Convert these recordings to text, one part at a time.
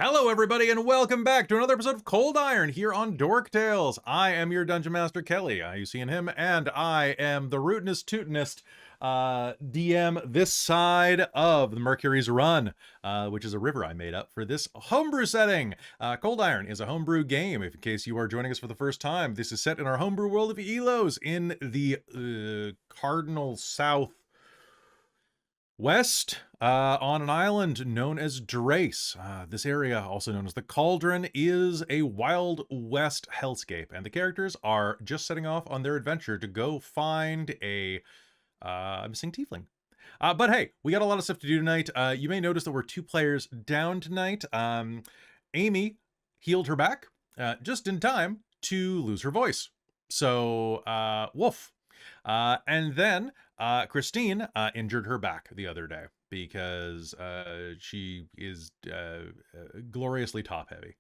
Hello, everybody, and welcome back to another episode of Cold Iron here on Dork Tales. I am your Dungeon Master, Kelly. You seeing him? And I am the rootinest, tootinest DM this side of the Mercury's Run, which is a river I made up for this homebrew setting. Cold Iron is a homebrew game. If in case you are joining us for the first time, this is set in our homebrew world of Elos in the Cardinal South West, on an island known as Drace. This area, also known as the Cauldron, is a Wild West hellscape, and the characters are just setting off on their adventure to go find a missing tiefling. But hey, we got a lot of stuff to do tonight. You may notice that we're 2 players down tonight. Amy healed her back just in time to lose her voice. So, woof. And then Christine injured her back the other day because she is gloriously top heavy.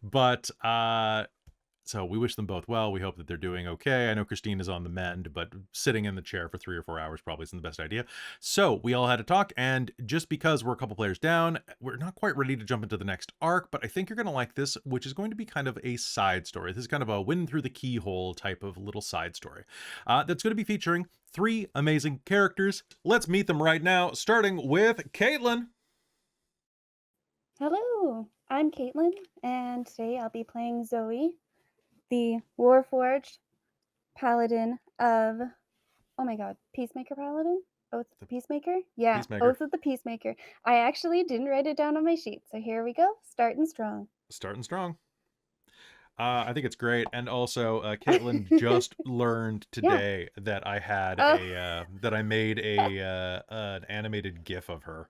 But so we wish them both well. We hope that they're doing okay. I know Christine is on the mend, but sitting in the chair for 3 or 4 hours probably isn't the best idea. So we all had a talk, and just because we're a couple players down, we're not quite ready to jump into the next arc, but I think you're going to like this, which is going to be kind of a side story. This is kind of a wind through the keyhole type of little side story that's going to be featuring 3 amazing characters. Let's meet them right now, starting with Caitlan. Hello, I'm Caitlan, and today I'll be playing Zoe, the Warforged Paladin of, oh my god, Peacemaker Paladin? Oath of the Peacemaker? Yeah, Peacemaker. Oath of the Peacemaker. I actually didn't write it down on my sheet, so here we go, starting strong. Starting strong. I think it's great, and also Caitlan just learned today that I had that I made an animated GIF of her,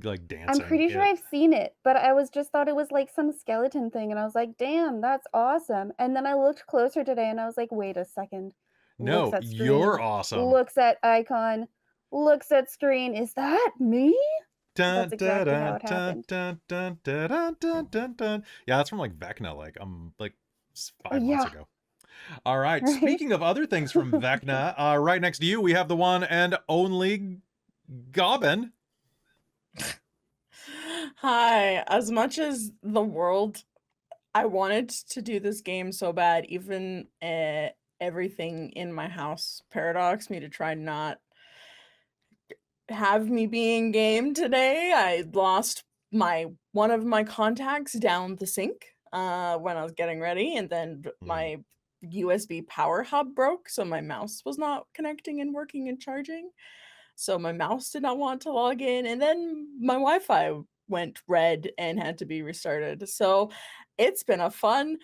like dancing. I'm pretty sure I've seen it, but I thought it was like some skeleton thing, and I was like, damn, that's awesome. And then I looked closer today, and I was like, wait a second. No, you're awesome. Looks at icon, looks at screen. Is that me? That's exactly how it happened. Yeah, that's from like Vecna, like 5 months ago. All right. Speaking of other things from Vecna, right next to you we have the one and only Gobbin. Hi. As much as the world, I wanted to do this game so bad, even everything in my house paradoxed me to try not have me be in game today. I lost one of my contacts down the sink when I was getting ready, and then my USB power hub broke, so my mouse was not connecting and working and charging. So my mouse did not want to log in, and then my Wi-Fi went red and had to be restarted. So it's been a fun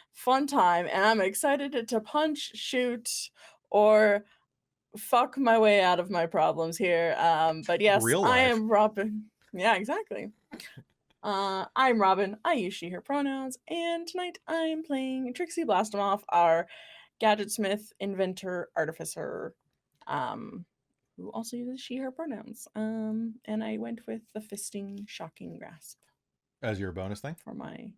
time, and I'm excited to punch, shoot, or fuck my way out of my problems here. But yes, I am Robin. Yeah, exactly. I'm Robin. I use she, her pronouns, and tonight I am playing Trixxi Blastemoff, our gadgetsmith, inventor, artificer, who also uses she, her pronouns. And I went with the fisting shocking grasp as your bonus thing for my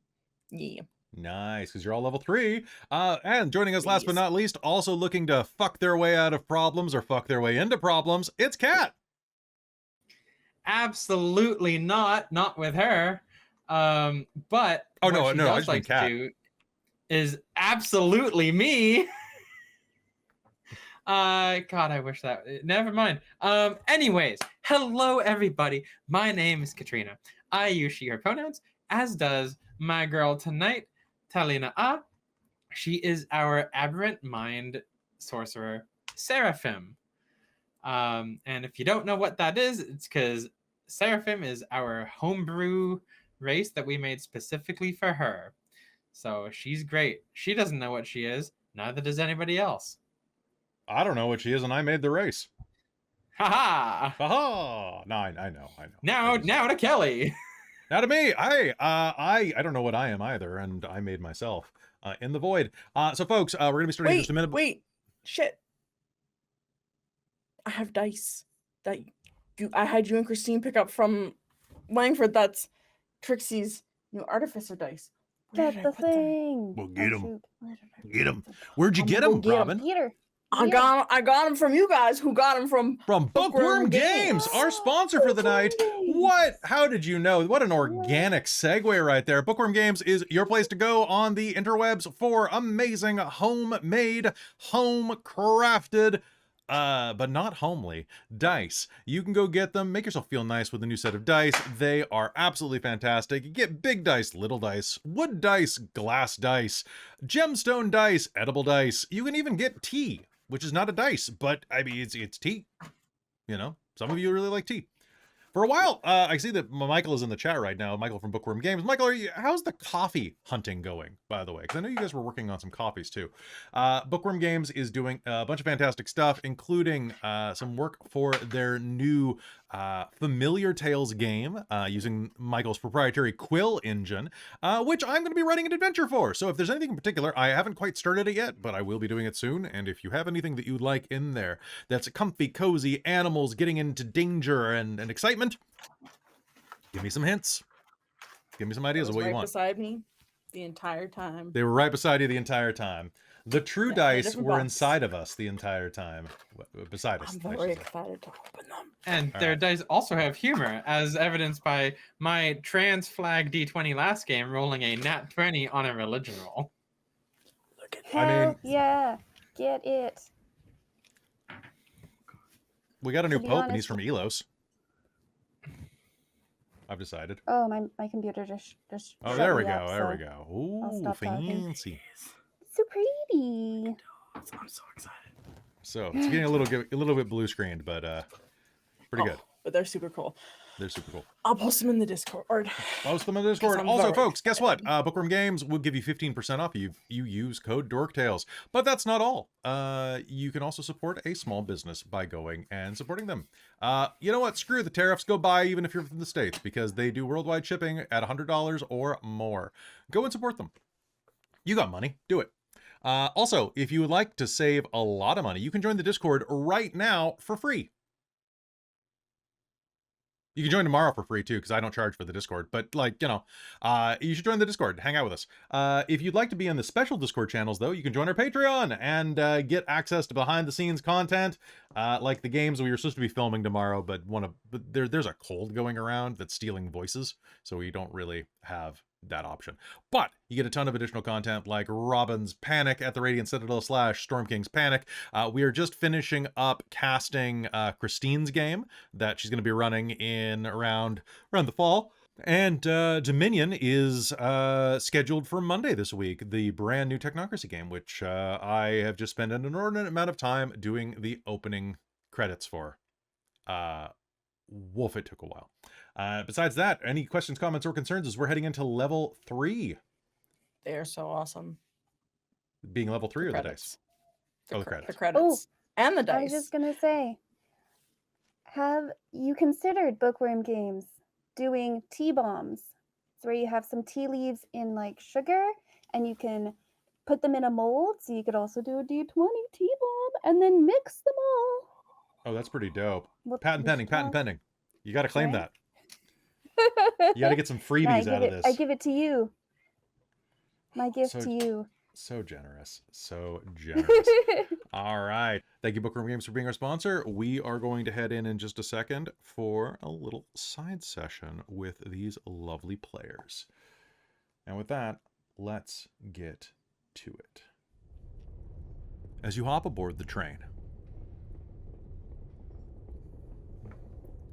Nice, because you're all level 3. And joining us last but not least, also looking to fuck their way out of problems or fuck their way into problems, it's Kat. Absolutely not with her. But I just like mean Kat. to do is absolutely me. God, I wish that. Never mind. Anyways, hello everybody. My name is Katrina. I use she, her pronouns, as does my girl tonight, Taliina'a. She is our aberrant mind sorcerer, Seraphim. And if you don't know what that is, it's because Seraphim is our homebrew race that we made specifically for her. So she's great. She doesn't know what she is. Neither does anybody else. I don't know what she is, and I made the race. Ha-ha! Ha-ha! No, I know. Now to Kelly. Now to me. I don't know what I am either, and I made myself in the void. So folks, we're gonna be starting in just a minute. Wait, shit. I have dice that I had you and Christine pick up from Langford. That's Trixie's new artificer dice. Get the thing. We'll get him. Get him. Where'd you get him, Robin? Peter. I got them from you guys who got them from Bookwyrm Bookwyrm Games, Games. our sponsor for the night. Bookwyrm Games. What? How did you know? What an organic segue right there. Bookwyrm Games is your place to go on the interwebs for amazing homemade, home-crafted, but not homely, dice. You can go get them, make yourself feel nice with a new set of dice. They are absolutely fantastic. You get big dice, little dice, wood dice, glass dice, gemstone dice, edible dice. You can even get tea, which is not a dice, but I mean, it's tea. You know, some of you really like tea. For a while, I see that Michael is in the chat right now. Michael from Bookwyrm Games. Michael, how's the coffee hunting going, by the way? Because I know you guys were working on some coffees too. Bookwyrm Games is doing a bunch of fantastic stuff, including some work for their new Familiar Tales game using Michael's proprietary Quill engine, which I'm going to be writing an adventure for. So if there's anything in particular, I haven't quite started it yet, but I will be doing it soon. And if you have anything that you'd like in there that's comfy, cozy, animals getting into danger and excitement, give me some hints. Give me some ideas of what you want. Beside me the entire time. They were right beside you the entire time. The true Yeah, dice different were box. inside of us the entire time. Beside us. I'm I very should say. excited to open them. And All their right. dice also have humor, as evidenced by my trans flag D20 last game rolling a nat 20 on a religion roll. Look at I Hell mean- yeah, get it. We got a new To be pope and he's honest- from Elos. I've decided. Oh, my computer just Oh, shut there we me go. up, There we so- go. I'll Ooh, stop talking. fancy. So pretty. I'm so excited. So it's getting a little bit blue screened, but pretty good. But they're super cool. They're super cool. I'll post them in the Discord. Post them in the Discord. I'm Also, very folks, guess what? excited. Bookwyrm Games will give you 15% off if you use code DorkTales. But that's not all. You can also support a small business by going and supporting them. You know what? Screw the tariffs. Go buy even if you're from the States, because they do worldwide shipping at $100 or more. Go and support them. You got money. Do it. Also, if you would like to save a lot of money, you can join the Discord right now for free. You can join tomorrow for free too, because I don't charge for the Discord. But like, you know, you should join the Discord. Hang out with us. If you'd like to be in the special Discord channels, though, you can join our Patreon and get access to behind-the-scenes content, like the games we were supposed to be filming tomorrow, but there's a cold going around that's stealing voices, so we don't really have that option. But you get a ton of additional content like Robin's Panic at the Radiant Citadel / Storm King's Panic. We are just finishing up casting Christine's game that she's going to be running in around the fall. And Dominion is scheduled for Monday this week, the brand new Technocracy game, which I have just spent an inordinate amount of time doing the opening credits for. Wolf, it took a while. Besides that, any questions, comments, or concerns as we're heading into level 3? They are so awesome. Being level 3 or the Credits. dice? Oh, the credits. The credits. And the I was dice. just gonna say, have you considered Bookwyrm Games doing tea bombs? It's where you have some tea leaves in like sugar, and you can put them in a mold. So you could also do a D20 tea bomb and then mix them all. Oh, that's pretty dope. What- Patent we pending, should patent have- pending. You got to claim Right? that. You got to get some Yeah, freebies out of this. I give it to you. My gift So- to you. So generous. So generous. All right. Thank you, Bookwyrm Games, for being our sponsor. We are going to head in just a second for a little side session with these lovely players. And with that, let's get to it. As you hop aboard the train,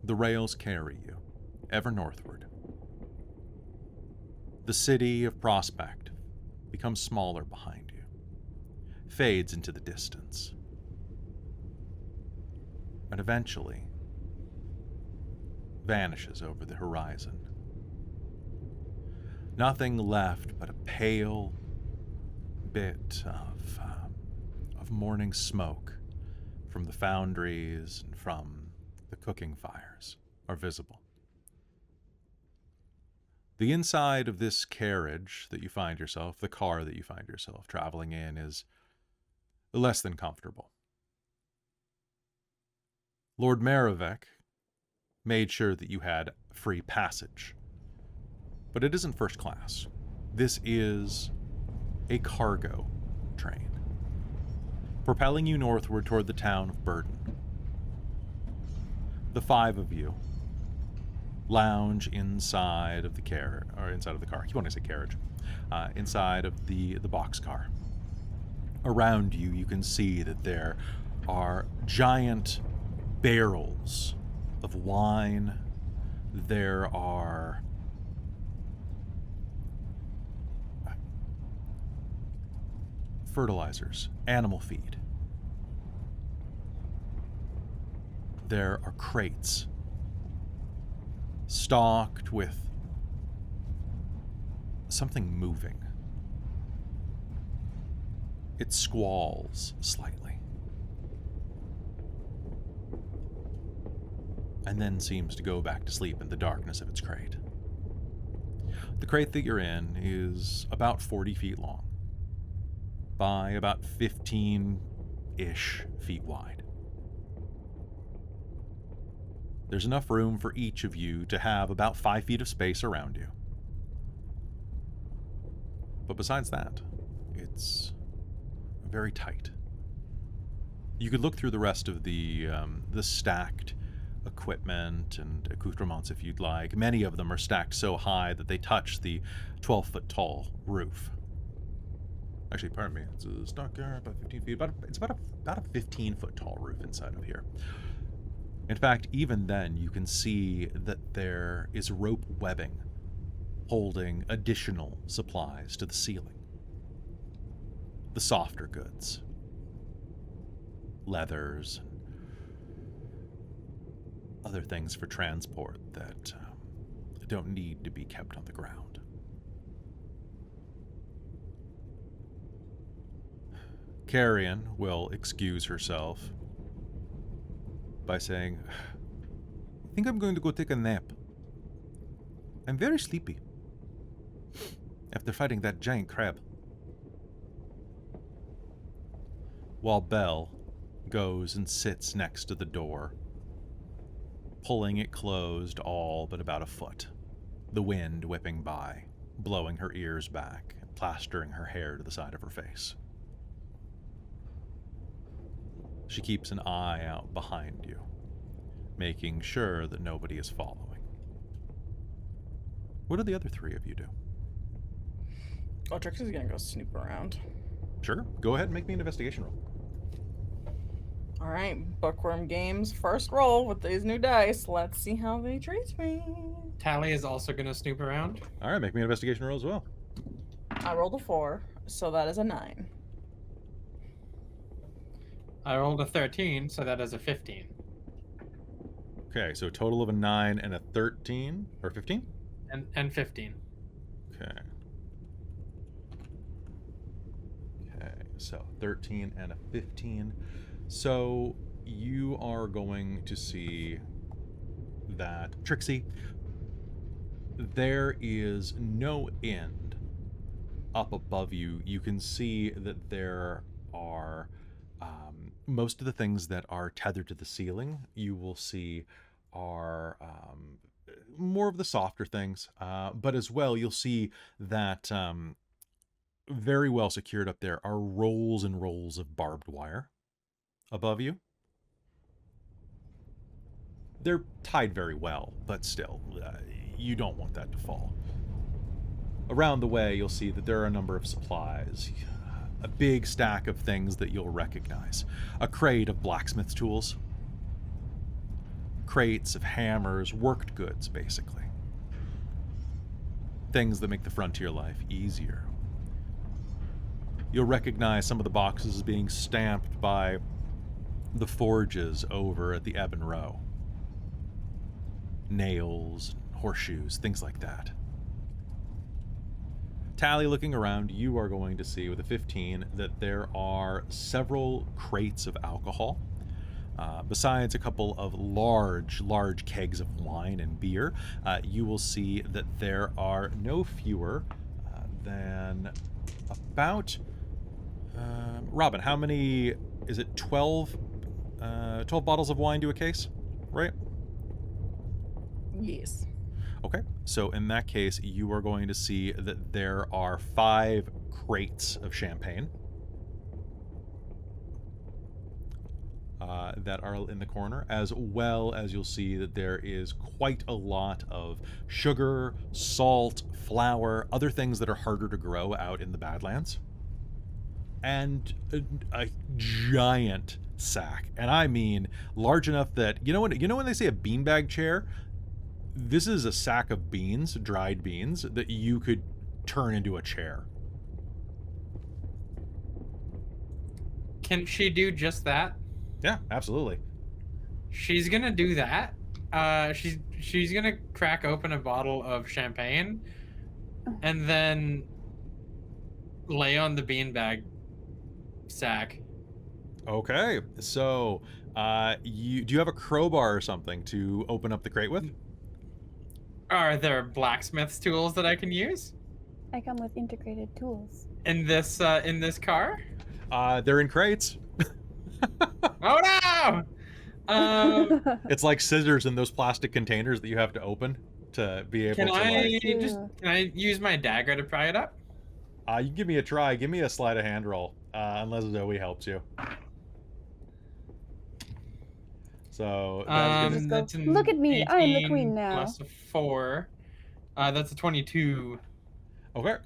the rails carry you ever northward. The city of Prospect becomes smaller behind you, fades into the distance, and eventually vanishes over the horizon. Nothing left but a pale bit of morning smoke from the foundries and from the cooking fires are visible. The inside of this carriage that you find yourself, the car that you find yourself traveling in, is less than comfortable. Lord Maravek made sure that you had free passage. But it isn't first class. This is a cargo train. propelling you northward toward the town of Burden. The 5 of you lounge inside of the car. I keep wanting to say carriage. Inside of the boxcar. Around you, you can see that there are giant barrels of wine. There are fertilizers, animal feed. There are crates stocked with something moving. It squalls slightly, and then seems to go back to sleep in the darkness of its crate. The crate that you're in is about 40 feet long by about 15-ish feet wide. There's enough room for each of you to have about 5 feet of space around you. But besides that, it's very tight. You could look through the rest of the stacked equipment and accoutrements if you'd like. Many of them are stacked so high that they touch the 12-foot tall roof. Actually, pardon me, it's a stock about 15 feet. It's about a 15-foot tall roof inside of here. In fact, even then, you can see that there is rope webbing holding additional supplies to the ceiling. The softer goods, leathers, other things for transport that don't need to be kept on the ground. Carrion will excuse herself by saying, "I think I'm going to go take a nap. I'm very sleepy after fighting that giant crab." While Belle goes and sits next to the door, pulling it closed all but about a foot, the wind whipping by, blowing her ears back, and plastering her hair to the side of her face. She keeps an eye out behind you, making sure that nobody is following. What do the other 3 of you do? Oh, Trixxi's gonna go snoop around. Sure, go ahead and make me an investigation roll. All right, Bookwyrm Games, first roll with these new dice. Let's see how they treat me. Tally is also going to snoop around. All right, make me an investigation roll as well. I rolled a 4, so that is a 9. I rolled a 13, so that is a 15. Okay, so a total of a 9 and a 13, or 15? And 15. Okay. Okay, so 13 and a 15. So you are going to see that, Trixxi, there is no end up above you. You can see that there are most of the things that are tethered to the ceiling, you will see are more of the softer things, but as well you'll see that very well secured up there are rolls and rolls of barbed wire above you. They're tied very well, but still, you don't want that to fall. Around the way, you'll see that there are a number of supplies. A big stack of things that you'll recognize. A crate of blacksmith's tools. Crates of hammers, worked goods, basically. Things that make the frontier life easier. You'll recognize some of the boxes as being stamped by the forges over at the Ebon Row. Nails, horseshoes, things like that. Tally, looking around, you are going to see with a 15 that there are several crates of alcohol. Besides a couple of large kegs of wine and beer, you will see that there are no fewer than about... Robin, how many... Is it 12 bottles of wine to a case, right? Yes. Okay, so in that case, you are going to see that there are 5 crates of champagne. that are in the corner, as well as you'll see that there is quite a lot of sugar, salt, flour, other things that are harder to grow out in the Badlands, and a giant sack, and I mean large enough that you know when they say a beanbag chair, this is a sack of beans, dried beans, that you could turn into a chair. Can she do just that? Yeah, absolutely. She's gonna do that. She's gonna crack open a bottle of champagne, and then lay on the beanbag sack. Okay, so do you have a crowbar or something to open up the crate with? Are there blacksmith's tools that I can use I come with integrated tools. in this car? They're in crates. Oh no! It's like scissors in those plastic containers that you have to open to be able Can to. I use my dagger to pry it up? You give me a try. Give me a sleight of hand roll, unless Zoe helps you. So Just go, look at me, I am the queen now. Plus a 4. That's a 22. Okay.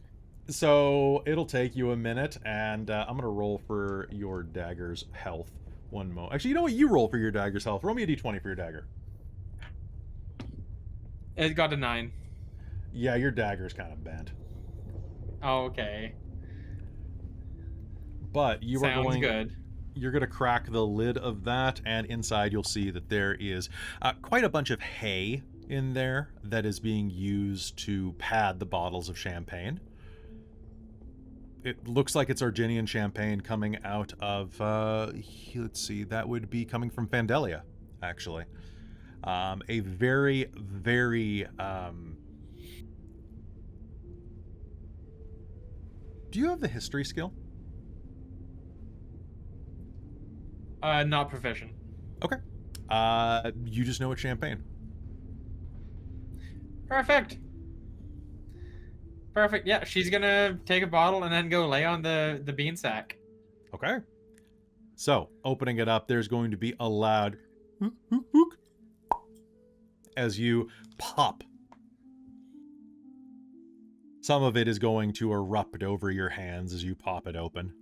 So it'll take you a minute, and I'm gonna roll for your dagger's health. One moment. Actually, you know what? You roll for your dagger's health. Roll me a d20 for your dagger. It got a 9. Yeah, your dagger's kind of bent. Oh, okay. But you are Sounds good. You're going to crack the lid of that, and inside you'll see that there is quite a bunch of hay in there that is being used to pad the bottles of champagne. It looks like it's Arginian champagne coming out of, let's see, that would be coming from Fandelia, actually. A very, very... Do you have the history skill? Not proficient. Okay. You just know it's champagne. Perfect. Perfect. Yeah, she's gonna take a bottle and then go lay on the bean sack. Okay. So, opening it up, there's going to be a loud as you pop. Some of it is going to erupt over your hands as you pop it open.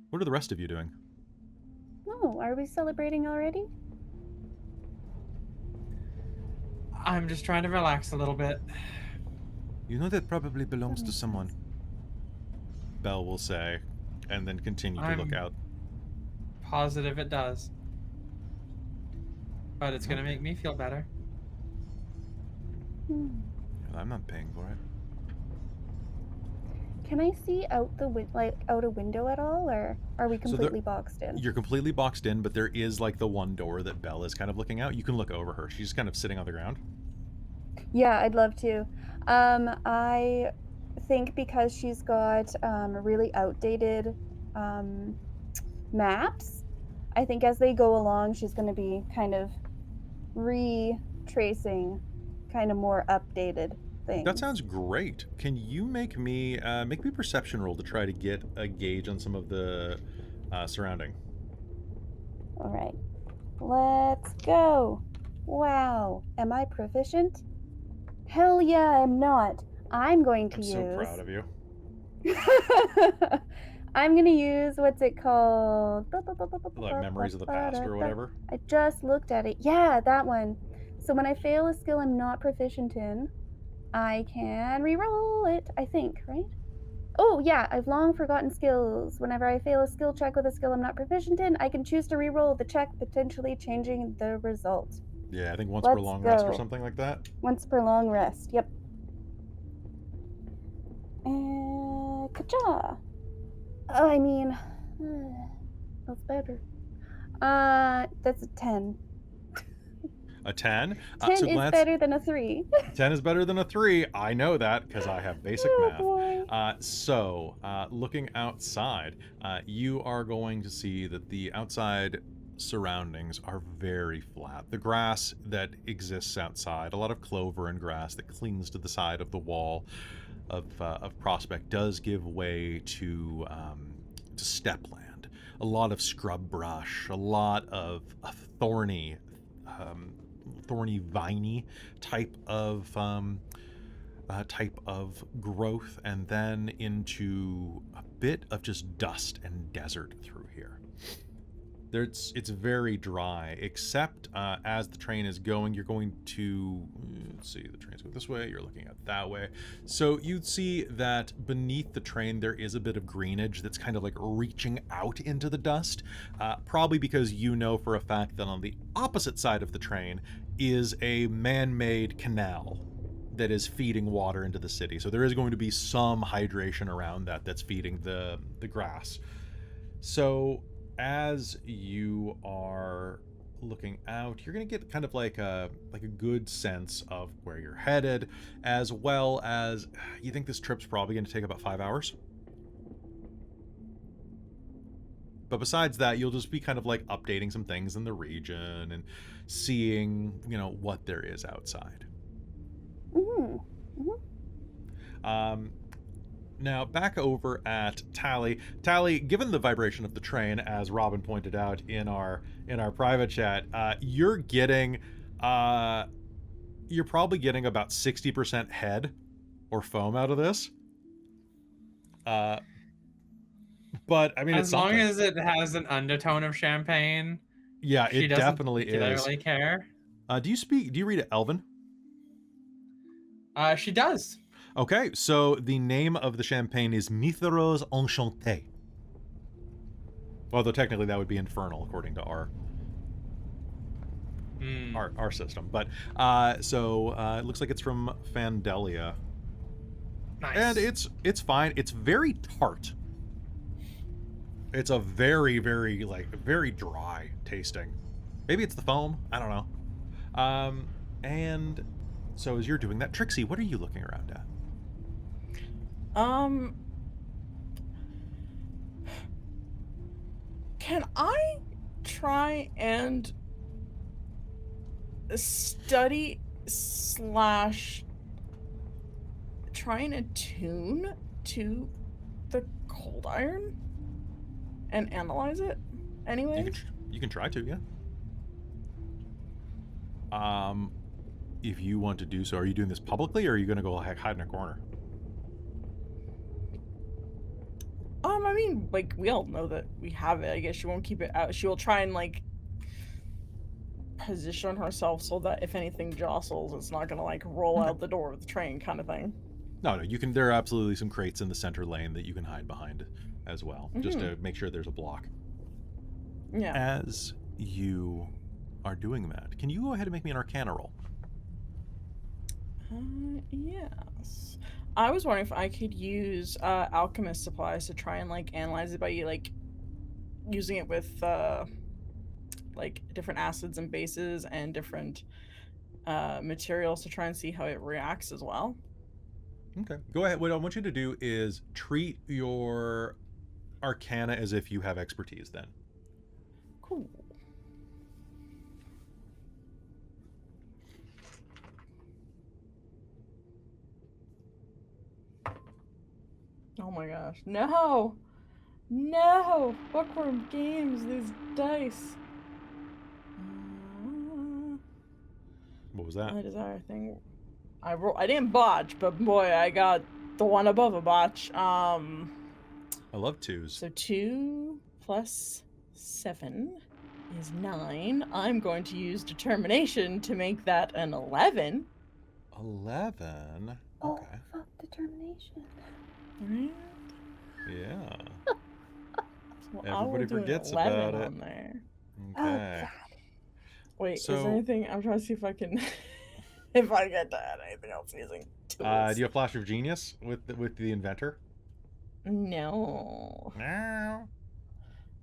What are the rest of you doing? Oh, are we celebrating already? I'm just trying to relax a little bit. You know that probably belongs to someone, Belle will say, and then continue to look out. Positive it does. But it's gonna make me feel better. I'm not paying for it. Can I see out the out a window at all, or are we completely boxed in? You're completely boxed in, but there is like the one door that Belle is kind of looking out. You can look over her. She's kind of sitting on the ground. Yeah, I'd love to. I think because she's got really outdated maps, I think as they go along, she's going to be kind of retracing kind of more updated things. That sounds great. Can you make me a perception roll to try to get a gauge on some of the surrounding? All right, let's go. Wow, am I proficient? Hell yeah, I'm not. I'm going to use... I'm so proud of you. I'm going to use, what's it called? Like Memories of the Past or whatever? I just looked at it. Yeah, that one. So when I fail a skill I'm not proficient in, I can re-roll it, I think, right? Oh, yeah, I've long forgotten skills. Whenever I fail a skill check with a skill I'm not proficient in, I can choose to re-roll the check, potentially changing the result. Yeah, I think once per long rest or something like that. Once per long rest, yep. Ka-cha! I mean, that's better. That's a 10. A 10? 10 is better than a 3. 10 is better than a 3. I know that because I have basic math. Boy. Looking outside, you are going to see that the outside surroundings are very flat. The grass that exists outside, a lot of clover and grass that clings to the side of the wall of Prospect, does give way to steppe land. a lot of scrub brush, a lot of thorny, viney type of growth, and then into a bit of just dust and desert through here. It's very dry, except as the train is going, you're going to, let's see, the train's going this way, you're looking at that way. So you'd see that beneath the train, there is a bit of greenage that's kind of like reaching out into the dust, probably because you know for a fact that on the opposite side of the train is a man-made canal that is feeding water into the city. So there is going to be some hydration around that's feeding the grass. So as you are looking out, you're going to get kind of like a good sense of where you're headed, as well as you think this trip's probably going to take about 5 hours. But besides that, you'll just be kind of like updating some things in the region and seeing, what there is outside. Now, back over at Tally. Tally, given the vibration of the train, as Robin pointed out in our private chat, you're probably getting about 60% head or foam out of this. But I mean, as long as it has an undertone of champagne. Yeah, it definitely is. She doesn't really care. Do you read Elven? She does. Okay, so the name of the champagne is Mitheros Enchanté. Although technically that would be infernal according to our system. But it looks like it's from Fandelia. Nice. And it's fine. It's very tart. It's a very, very, very dry tasting. Maybe it's the foam. I don't know. And so as you're doing that, Trixxi, what are you looking around at? Can I try and study / try and attune to the ColdIron and analyze it anyways? You can try to, yeah. If you want to do so, are you doing this publicly, or are you going to go hide in a corner? I mean, we all know that we have it. I guess she won't keep it out. She will try and, position herself so that if anything jostles, it's not gonna, roll out the door of the train kind of thing. No, you can. There are absolutely some crates in the center lane that you can hide behind as well, just to make sure there's a block. Yeah. As you are doing that, can you go ahead and make me an Arcana roll? Yes. I was wondering if I could use alchemist supplies to try and analyze it by using it with different acids and bases and different materials to try and see how it reacts as well. Okay, go ahead. What I want you to do is treat your Arcana as if you have expertise then. Cool. Oh my gosh. No! No! Bookwyrm games, these dice. What was that? My desire thing. I didn't botch, but boy, I got the one above a botch. I love twos. So 2 + 7 is 9. I'm going to use determination to make that an 11. 11? Oh, Okay. fuck determination. Right? Yeah. So Everybody forgets about it. On there. Okay. Wait, So- is there anything? I'm trying to see if I can, if I get to add anything else using tools. Do you have Flash of Genius with the inventor? No. No.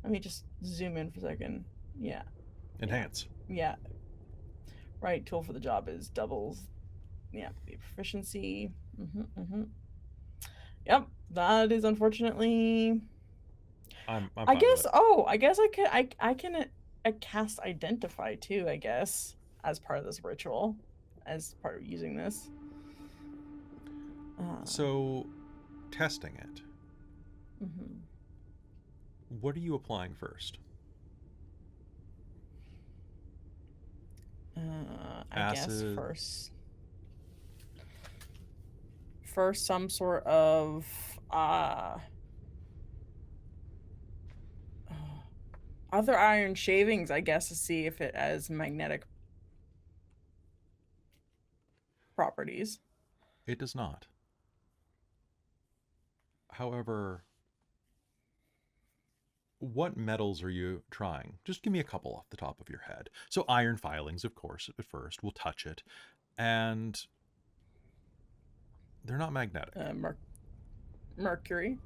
Let me just zoom in for a second. Yeah. Enhance. Yeah. Right tool for the job is doubles. Yeah, the proficiency. Yep, that is unfortunately. I'm I fine guess. with it. Oh, I guess I can cast identify too. I guess as part of this ritual, as part of using this. So, testing it. What are you applying first? I guess Acid. first some sort of other iron shavings, I guess, to see if it has magnetic properties. It does not. However, what metals are you trying? Just give me a couple off the top of your head. So iron filings, of course, at first. We'll touch it. And they're not magnetic. Mercury.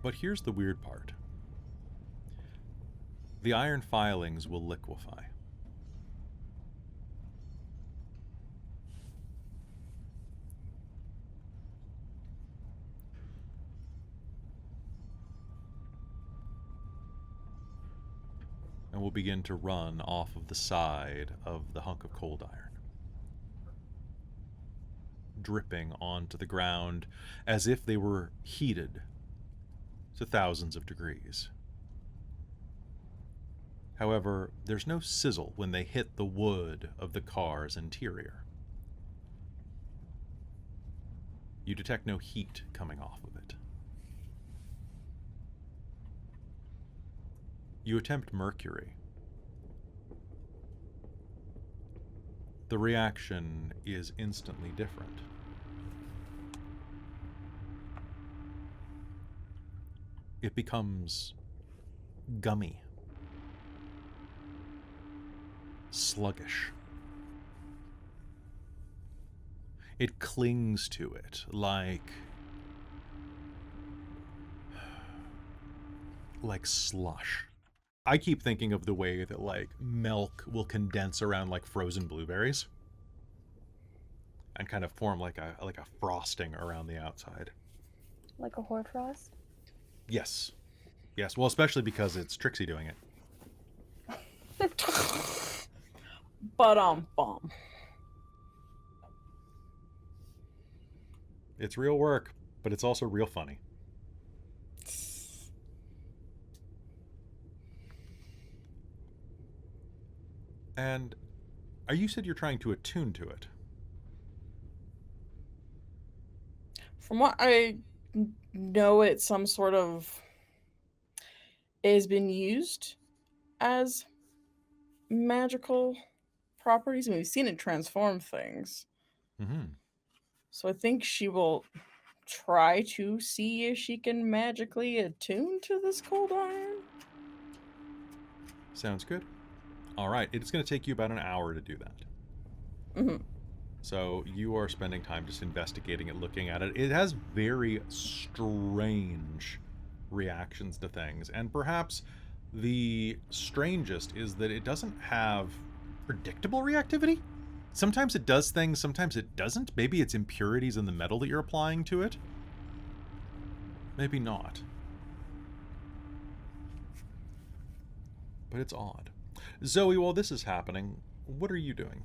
But here's the weird part. The iron filings will liquefy. And will begin to run off of the side of the hunk of cold iron, dripping onto the ground as if they were heated to thousands of degrees. However, there's no sizzle when they hit the wood of the car's interior. You detect no heat coming off of it. You attempt mercury. The reaction is instantly different. It becomes gummy, sluggish. It clings to it like slush. I keep thinking of the way that like milk will condense around like frozen blueberries and kind of form like a frosting around the outside. Like a hoarfrost? Yes. Yes, well, especially because it's Trixxi doing it. Bomb. It's real work, but it's also real funny. And you said you're trying to attune to it. From what I know, it's some sort of... It has been used as magical properties. I mean, we've seen it transform things. Mm-hmm. So I think she will try to see if she can magically attune to this cold iron. Sounds good. All right, it's going to take you about an hour to do that. Mm-hmm. So you are spending time just investigating it, looking at it. It has very strange reactions to things, and perhaps the strangest is that it doesn't have predictable reactivity. Sometimes it does things, sometimes it doesn't. Maybe it's impurities in the metal that you're applying to it. Maybe not. But it's odd. Zoe, while this is happening, what are you doing?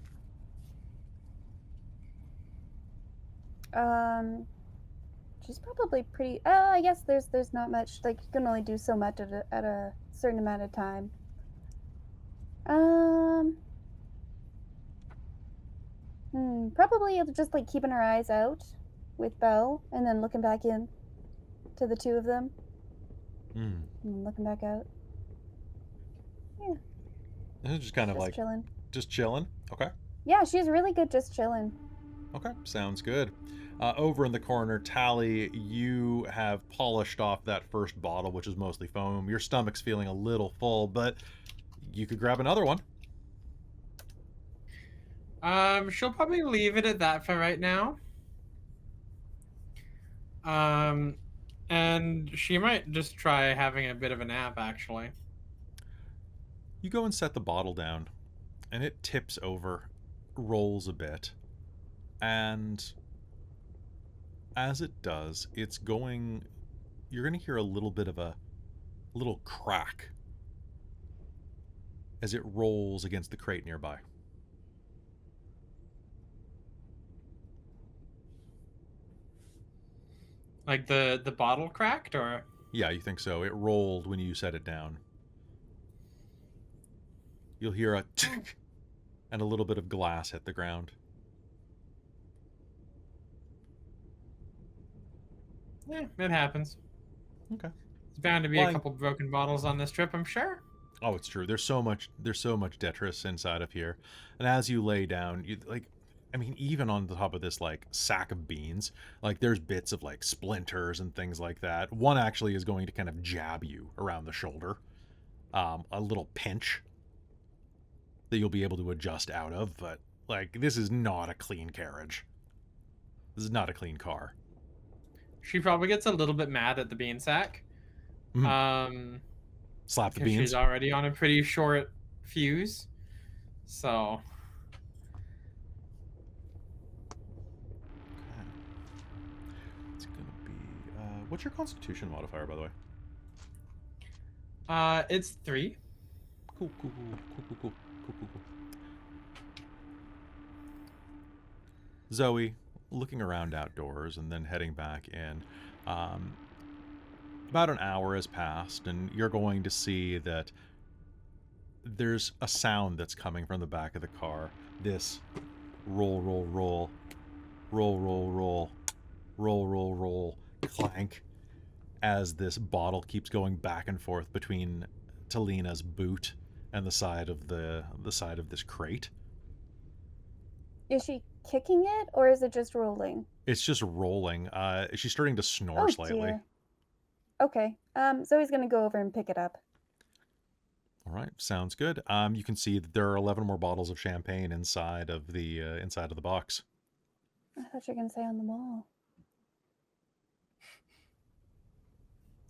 She's probably pretty. I guess there's not much. Like you can only do so much at a certain amount of time. Probably just like keeping her eyes out with Bo, and then looking back in to the two of them. And looking back out. Yeah. This is just kind of like chilling. Just chilling. Okay. Yeah, she's really good just chilling. Okay, sounds good. Over in the corner, Tally, you have polished off that first bottle, which is mostly foam. Your stomach's feeling a little full, but you could grab another one. She'll probably leave it at that for right now. And she might just try having a bit of a nap, actually. You go and set the bottle down, and it tips over, rolls a bit, and as it does, you're going to hear a little bit of a little crack as it rolls against the crate nearby. Like the bottle cracked, or? Yeah, you think so. It rolled when you set it down. You'll hear a tick and a little bit of glass hit the ground. Yeah, it happens. Okay. There's bound to be a couple broken bottles on this trip, I'm sure. Oh, it's true. There's so much detritus inside of here. And as you lay down, you like, I mean, even on the top of this like sack of beans, like there's bits of like splinters and things like that. One actually is going to kind of jab you around the shoulder. A little pinch that you'll be able to adjust out of, but like this is not a clean carriage. This is not a clean car. She probably gets a little bit mad at the bean sack. Slap the because beans. She's already on a pretty short fuse. So. Okay. It's gonna be. What's your Constitution modifier, by the way? It's 3. Cool. Zoe, looking around outdoors and then heading back in. About an hour has passed, and you're going to see that there's a sound that's coming from the back of the car. This roll, clank, as this bottle keeps going back and forth between Taliina's boot and the side of this crate. Is she kicking it, or is it just rolling? It's just rolling. She's starting to snore slightly. Dear. Okay. Zoe's gonna go over and pick it up. All right, sounds good. You can see that there are 11 more bottles of champagne inside of the box. I thought you were gonna say on the wall.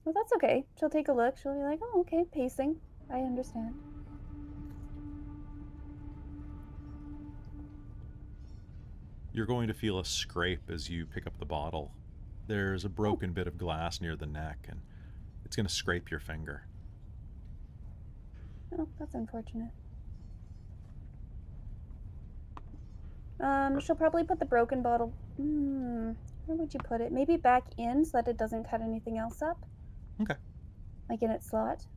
Well, that's okay. She'll take a look. She'll be like, "Oh, okay, pacing. I understand." You're going to feel a scrape as you pick up the bottle. There's a broken bit of glass near the neck, and it's going to scrape your finger. Oh, that's unfortunate. She'll probably put the broken bottle... where would you put it? Maybe back in so that it doesn't cut anything else up? Okay. Like in its slot?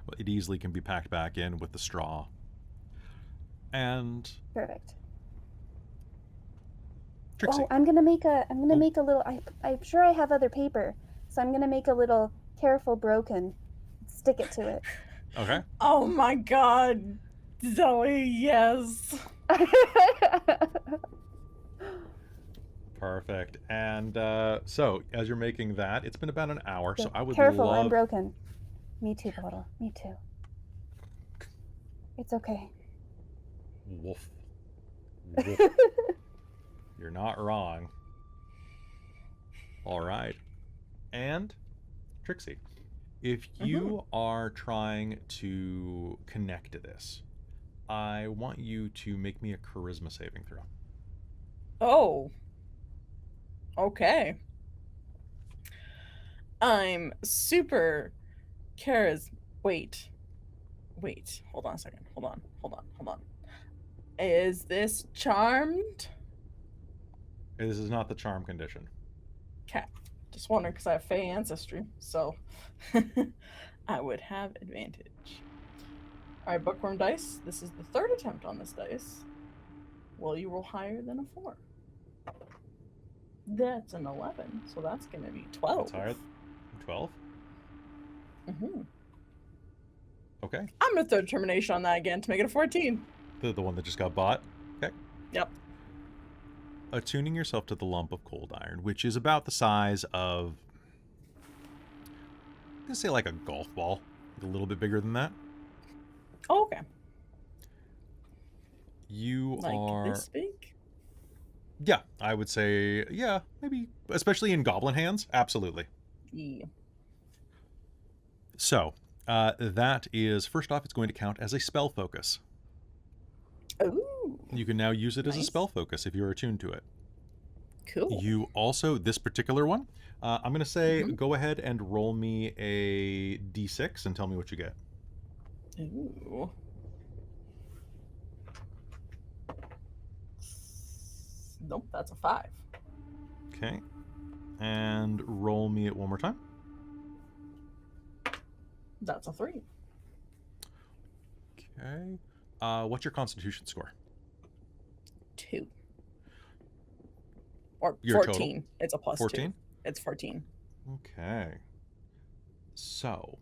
Well, it easily can be packed back in with the straw. And... Perfect. Trixxi. Oh, I'm gonna make a little... I'm sure I have other paper. So I'm gonna make a little careful broken. Stick it to it. Okay. Oh my god. Zoe, yes. Perfect. And so, as you're making that, it's been about an hour, so I would Careful, love... I'm broken. Me too, bottle. Me too. It's okay. Woof. You're not wrong. All right. And, Trixxi, if you are trying to connect to this, I want you to make me a charisma saving throw. Oh. Okay. I'm super Wait. Hold on a second. Hold on. Is this charmed? This is not the charm condition. Okay. Just wondering because I have Fey ancestry, so I would have advantage. All right, Bookwyrm dice. This is the third attempt on this dice. Will you roll higher than a 4? That's an 11, so that's going to be 12. That's higher. 12? Mm-hmm. Okay. I'm going to throw determination on that again to make it a 14. The one that just got bought? Okay. Yep. Attuning yourself to the lump of ColdIron, which is about the size of, I'm going to say like a golf ball, like a little bit bigger than that. Oh, okay. You like are... this big? Yeah, I would say, yeah, maybe, especially in goblin hands, absolutely. Yeah. So, that is, first off, it's going to count as a spell focus. Ooh. You can now use it as a Nice. spell focus if you're attuned to it. Cool. You also, this particular one, I'm going to say, go ahead and roll me a d6 and tell me what you get. Ooh. Nope, that's a 5. Okay. And roll me it one more time. That's a 3. Okay. What's your Constitution score? 2. Or Your 14. total? It's a plus 14? 2. It's 14. Okay. So,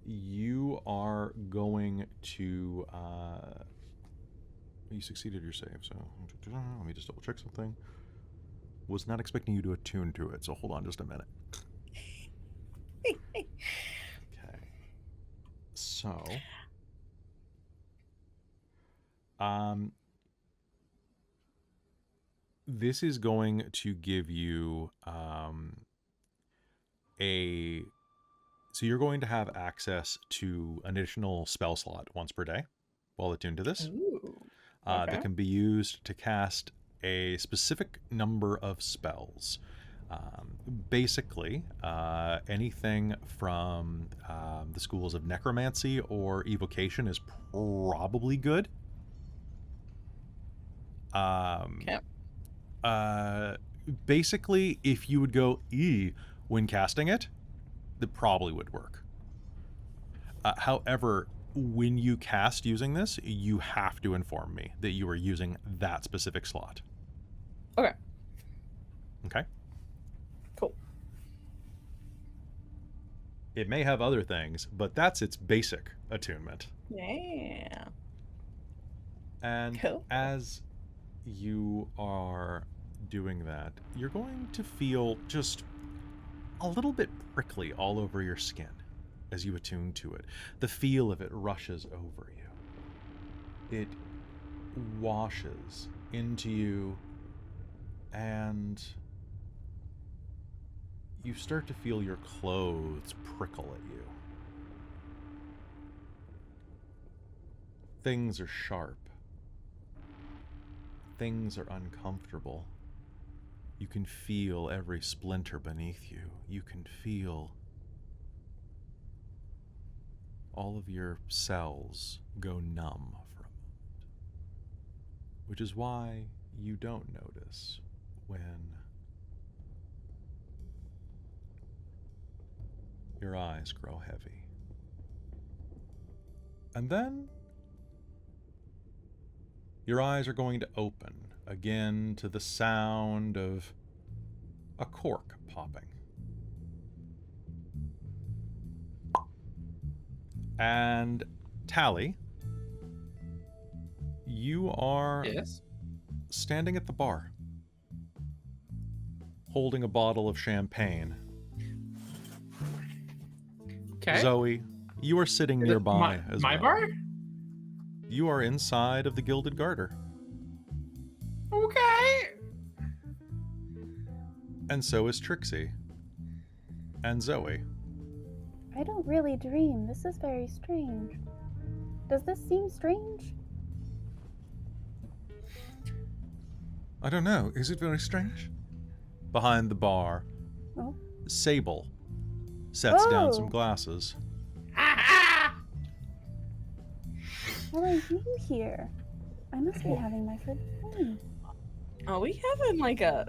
you are going to, you succeeded your save, so let me just double check something. Was not expecting you to attune to it, so hold on just a minute. Okay. So, this is going to give you so you're going to have access to an additional spell slot once per day while attuned to this. Ooh. Okay. That can be used to cast a specific number of spells. Basically, anything from the schools of necromancy or evocation is probably good. Basically, if you would go E when casting it, that probably would work. However, when you cast using this, you have to inform me that you are using that specific slot. Okay. Okay? Cool. It may have other things, but that's its basic attunement. Yeah. And Cool. as you are doing that, you're going to feel just a little bit prickly all over your skin as you attune to it. The feel of it rushes over you. It washes into you, and you start to feel your clothes prickle at you. Things are sharp. Things are uncomfortable. You can feel every splinter beneath you. You can feel all of your cells go numb for a moment. Which is why you don't notice when your eyes grow heavy. And then your eyes are going to open again to the sound of a cork popping. And Tally, you are Yes. standing at the bar, holding a bottle of champagne. Okay. Zoe, you are sitting Is it nearby as my well. bar? You are inside of the Gilded Garter. Okay. And so is Trixxi. And Zoe. I don't really dream. This is very strange. Does this seem strange? I don't know. Is it very strange? Behind the bar, Oh. Sable sets down some Oh. glasses. What are you here? I must be having my first dream. Are we having like a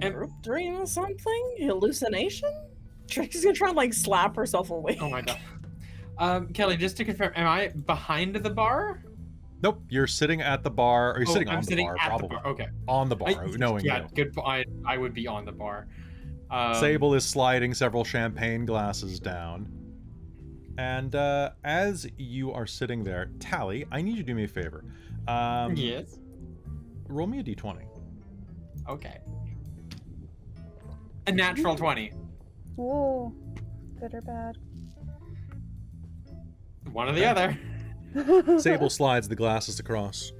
group dream or something? Hallucination? Trixie's gonna try and like slap herself awake. Oh my god. Kelly, just to confirm, am I behind the bar? Nope, you're sitting at the bar. Or you're sitting I'm on sitting the bar, at probably. the bar. Okay. On the bar, knowing yeah, you. good. I would be on the bar. Sable is sliding several champagne glasses down. And as you are sitting there, Tally, I need you to do me a favor. Yes. Roll me a d20. Okay. A natural 20. Whoa. Good or bad? One or the other. Sable slides the glasses across.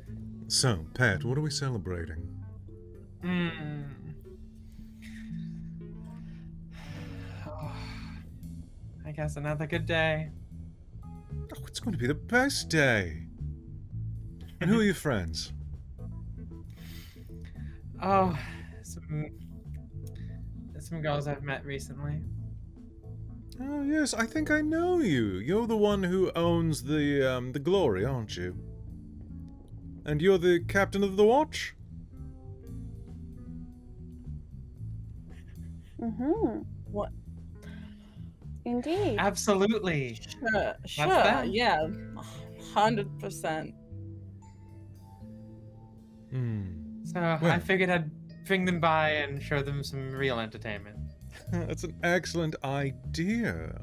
So, Pat, what are we celebrating? I guess another good day. Oh, it's going to be the best day. And who are your friends? Oh, some girls I've met recently. Oh, yes, I think I know you. You're the one who owns the Glory, aren't you? And you're the captain of the watch? Mm-hmm. What? Indeed. Absolutely. Sure, that. yeah, 100%. So I Well. figured I'd bring them by and show them some real entertainment. That's an excellent idea.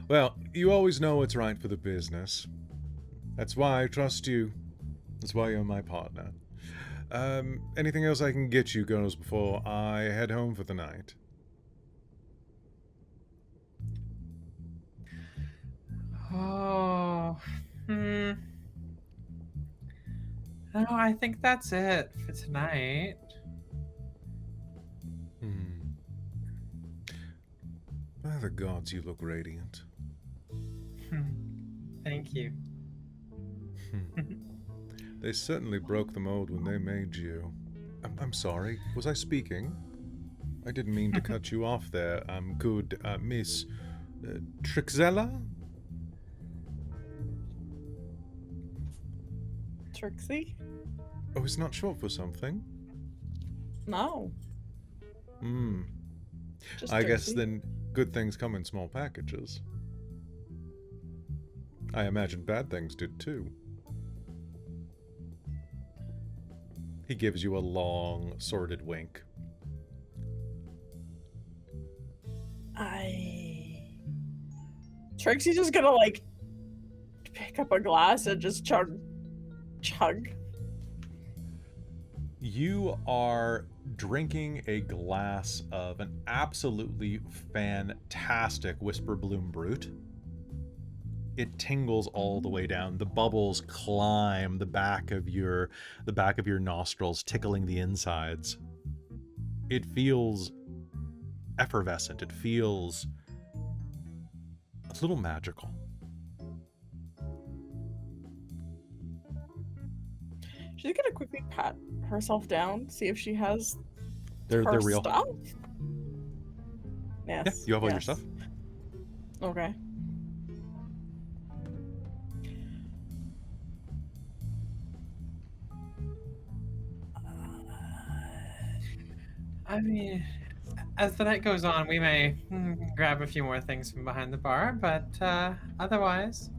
Well, you always know what's right for the business. That's why I trust you. That's why you're my partner. Anything else I can get you girls before I head home for the night? Oh, no, I think that's it for tonight. By the gods, you look radiant. Thank you. They certainly broke the mold when they made you. I'm sorry, was I speaking? I didn't mean to cut you off there. Good, Miss Trixxi? Trixxi? Oh, it's not short for something? No. Just I guess Trixxi. then good things come in small packages. I imagine bad things did too. He gives you a long, sordid wink. Trixie's just gonna, like, pick up a glass and just chug. You are drinking a glass of an absolutely fantastic Whisper Bloom Brute. It tingles all the way down. The bubbles climb the back of your nostrils, tickling the insides. It feels effervescent. It feels a little magical. She's gonna quickly pat herself down, see if she has They're her real. stuff. Yeah, Yes. you have all your stuff. Okay. I mean, as the night goes on, we may grab a few more things from behind the bar, but otherwise,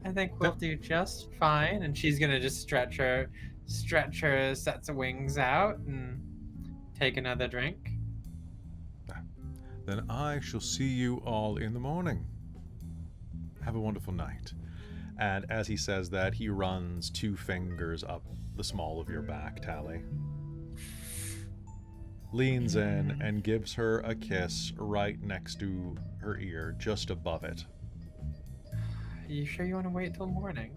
I think we'll do just fine. And she's gonna just stretch her sets of wings out and take another drink. Then I shall see you all in the morning. Have a wonderful night. And as he says that, he runs 2 fingers up the small of your back, Tally. Leans in and gives her a kiss right next to her ear, just above it. You sure you want to wait till morning?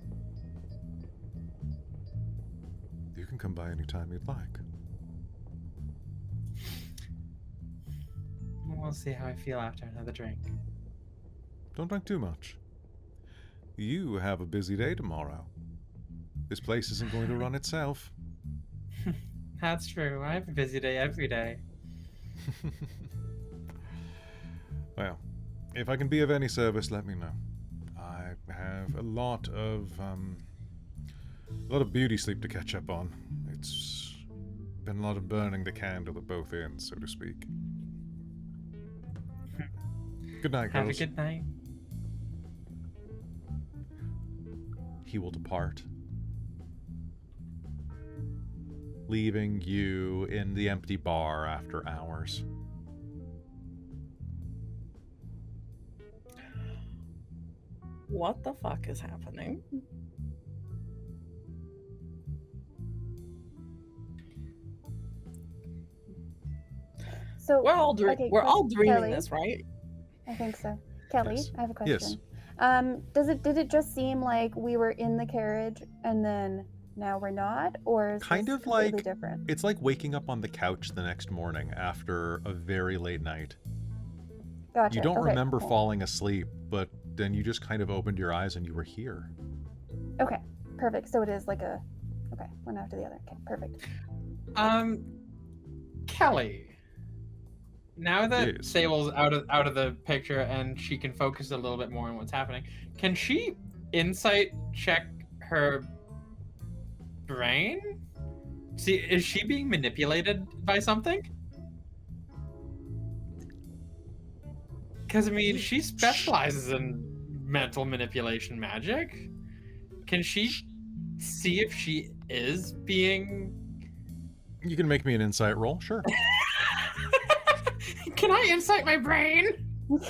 You can come by anytime you'd like. We'll see how I feel after another drink. Don't drink too much. You have a busy day tomorrow. This place isn't going to run itself. That's true. I have a busy day every day. Well, if I can be of any service, let me know. I have a lot of beauty sleep to catch up on. It's been a lot of burning the candle at both ends, so to speak. Good night, girls. Have a good night. He will depart, leaving you in the empty bar after hours. What the fuck is happening? So We're all okay, dreaming Kelly, this, right? I think so. Kelly, Yes. I have a Yes. question. Did it just seem like we were in the carriage and then now we're not, or is Kind this of completely like different? it's like waking up on the couch the next morning after a very late night. Gotcha. You don't okay, remember cool. falling asleep, but then you just kind of opened your eyes and you were here. Okay, perfect. So it is like a one after the other. Okay, perfect. Kelly. Now that Yes. Sable's out of the picture and she can focus a little bit more on what's happening, can she insight check her brain? See, is she being manipulated by something? Because, I mean, she specializes in mental manipulation magic. Can she see if she is being... You can make me an insight roll, sure. Can I insight my brain?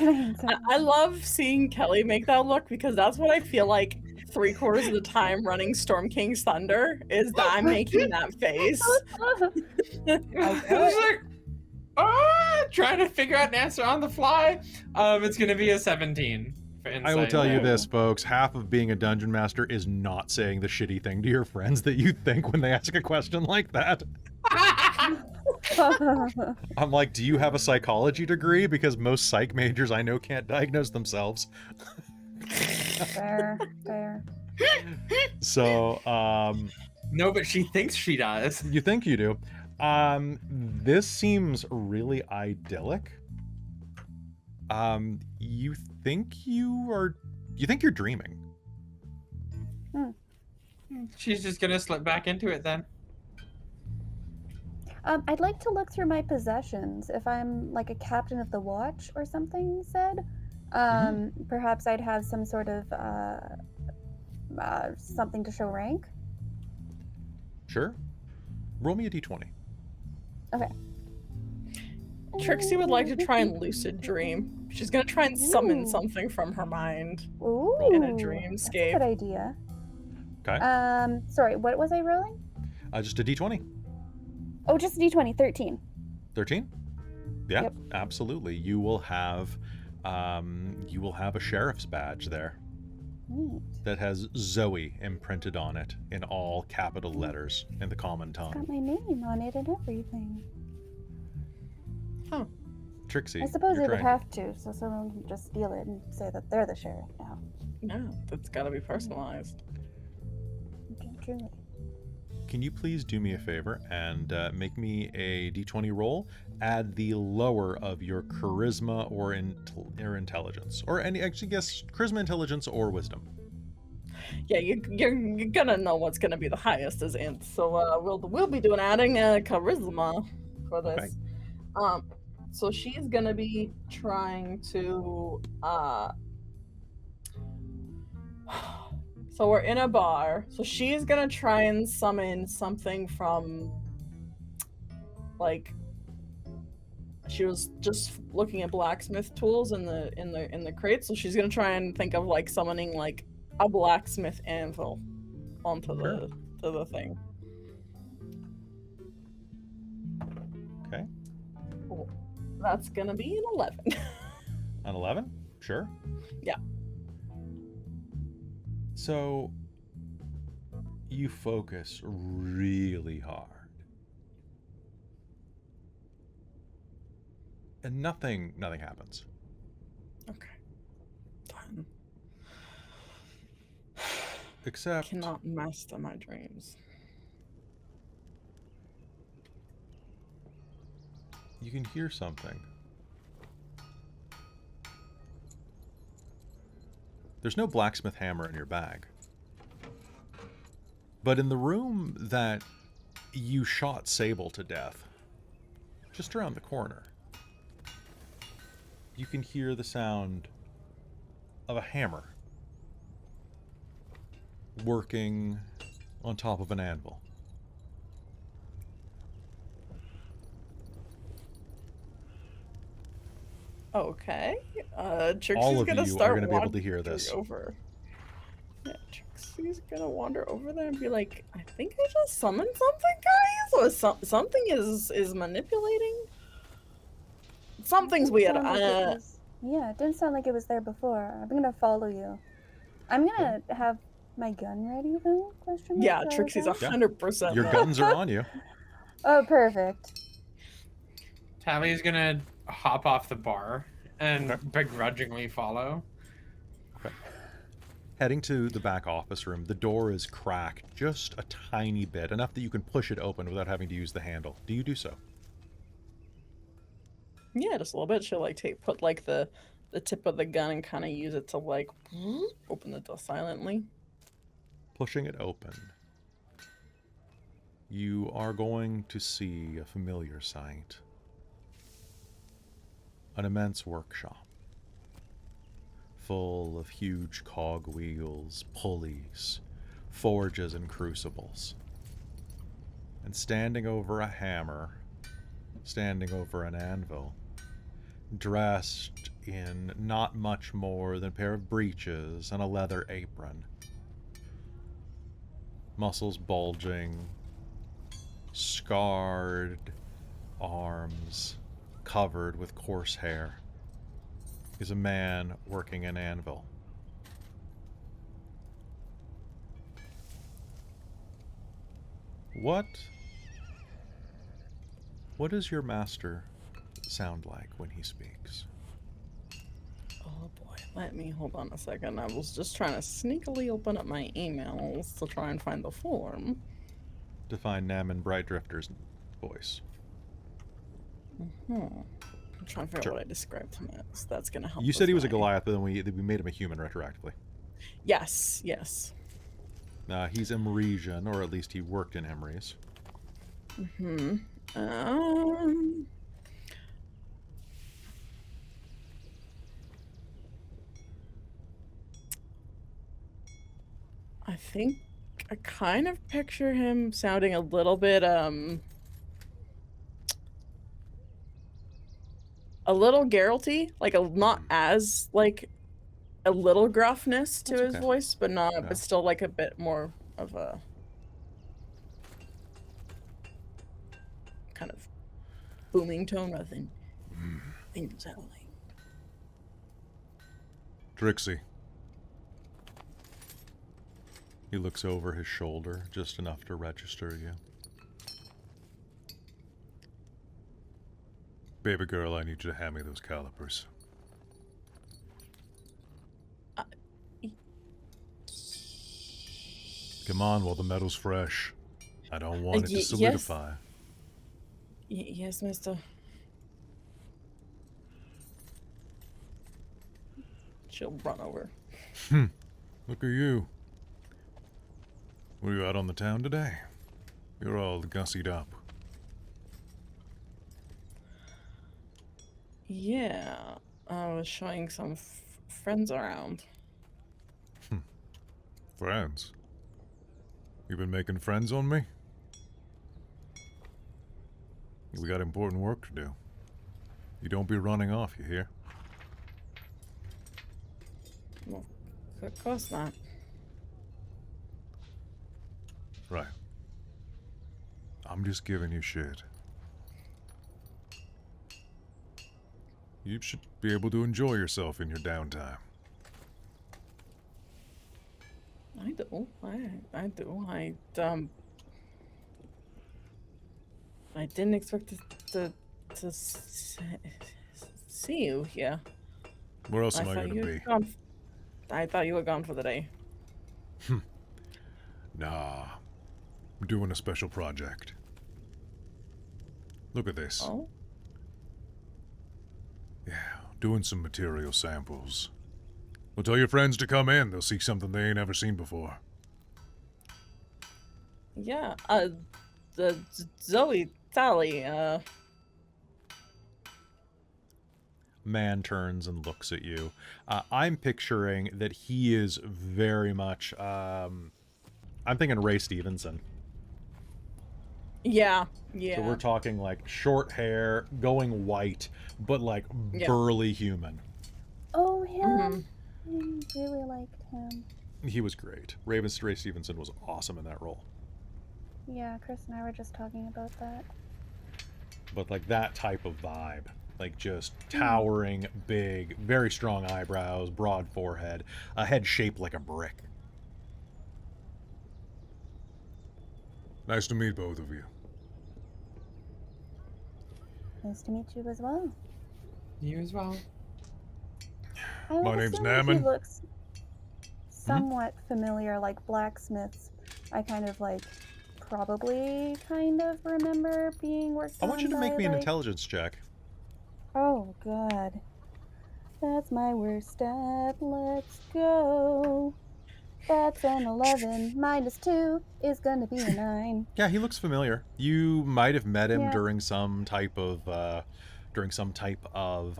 I love seeing Kelly make that look because that's what I feel like 3/4 of the time running Storm King's Thunder is that I'm making that face. I was like, trying to figure out an answer on the fly. It's gonna be a 17 for insight. I will tell you this, folks. Half of being a dungeon master is not saying the shitty thing to your friends that you think when they ask a question like that. I'm like, do you have a psychology degree? Because most psych majors I know can't diagnose themselves. Fair. So, No, but she thinks she does. you think you do. This seems really idyllic. You think you're dreaming. She's just gonna slip back into it then. I'd like to look through my possessions. If I'm like a captain of the watch or something, you said. Perhaps I'd have some sort of something to show rank. Sure. Roll me a d20. Okay. Trixxi would like to try and lucid dream. She's gonna try and summon Ooh. something from her mind Ooh, in a That's a dreamscape. good idea. Okay. Sorry, what was I rolling? Just a d20. Oh, just a d20, 13. 13? Yeah, Yep. absolutely. You will have a sheriff's badge there Neat. that has Zoe imprinted on it in all capital letters in the common It's tongue. got my name on it and everything. Trixxi, I suppose your they would turn. have to, so someone can just steal it and say that they're the sheriff now. No, that's gotta be personalized. Okay, truly. Can you please do me a favor and make me a d20 roll? Add the lower of your charisma or intelligence, or any. Actually, guess charisma, intelligence, or wisdom. Yeah, you're gonna know what's gonna be the highest is int. So we'll be adding charisma for this. Okay. So she's gonna be trying to so we're in a bar. So she's gonna try and summon something from, like, she was just looking at blacksmith tools in the crate. So she's gonna try and think of like summoning like a blacksmith anvil onto the thing. Okay. Cool. That's gonna be an 11. An 11? Sure. Yeah. So you focus really hard. And nothing happens. Okay. Done. Except Cannot master my dreams. you can hear something. There's no blacksmith hammer in your bag. But in the room that you shot Sable to death, just around the corner, you can hear the sound of a hammer working on top of an anvil. Okay. Trixie's All of gonna you start are going to be able to hear wandering this. over. Yeah, Trixie's gonna wander over there and be like, I think I just summoned something, guys? Or something is manipulating? Something's weird. Sounded like it was- yeah, it didn't sound like it was there before. I'm gonna follow you. I'm gonna have my gun ready though? Question mark? Yeah, Is that Trixie's okay? 100%. Your there. guns are on you. Oh, perfect. Tally's gonna hop off the bar and begrudgingly follow. Heading to the back office room, the door is cracked just a tiny bit, enough that you can push it open without having to use the handle. Do you do so? Yeah, just a little bit. She'll like put like the tip of the gun and kind of use it to like open the door silently. Pushing it open, you are going to see a familiar sight. An immense workshop. full of huge cogwheels, pulleys, forges, and crucibles. And standing over a hammer, standing over an anvil, dressed in not much more than a pair of breeches and a leather apron. Muscles bulging, scarred arms covered with coarse hair, is a man working an anvil. What does your master sound like when he speaks? Oh boy, let me hold on a second. I was just trying to sneakily open up my emails to try and find the form. Define Naman Bright Drifter's voice. I'm trying to figure out what I described him as. That's gonna help. You said he was a my- Goliath, but then we made him a human retroactively. Yes. He's Emeresian, or at least he worked in Emeries. I think I kind of picture him sounding a little bit a little Geralty, like not as like a little gruffness to That's his okay. voice, but not, Yeah. but still like a bit more of a kind of booming tone rather than sounding. Trixxi. He looks over his shoulder, just enough to register you. Baby girl, I need you to hand me those calipers. Come on, while the metal's fresh. I don't want it to yes. solidify. Yes, mister. She'll run over. Look at you. Were you out on the town today? You're all gussied up. Yeah, I was showing some friends around. Friends? You been making friends on me? We got important work to do. You don't be running off, you hear? Well, of course not. Right. I'm just giving you shit. You should be able to enjoy yourself in your downtime. I do. I do. I didn't expect to see you here. Where else am I thought gonna you be? had gone I thought you were gone for the day. Nah. I'm doing a special project. Look at this. Oh? Yeah, doing some material samples. Well, tell your friends to come in. They'll see something they ain't ever seen before. Yeah. The Zoe, Tally, Man turns and looks at you. I'm picturing that he is very much, I'm thinking Ray Stevenson. Yeah. So we're talking like short hair, going white, but like burly human. Oh, him. I really liked him. He was great. Ray Stevenson was awesome in that role. Yeah, Chris and I were just talking about that. But like that type of vibe. Like just towering, big, very strong eyebrows, broad forehead, a head shaped like a brick. Nice to meet both of you. Nice to meet you as well. You as well. I would My name's assume that Naman. He looks somewhat familiar, like blacksmiths. I kind of like probably kind of remember being worked I on want you to by, make me an like- intelligence check. Oh god. That's my worst stat. Let's go. That's an 11. -2 is gonna be a 9. Yeah, he looks familiar. You might have met him Yeah. during some type of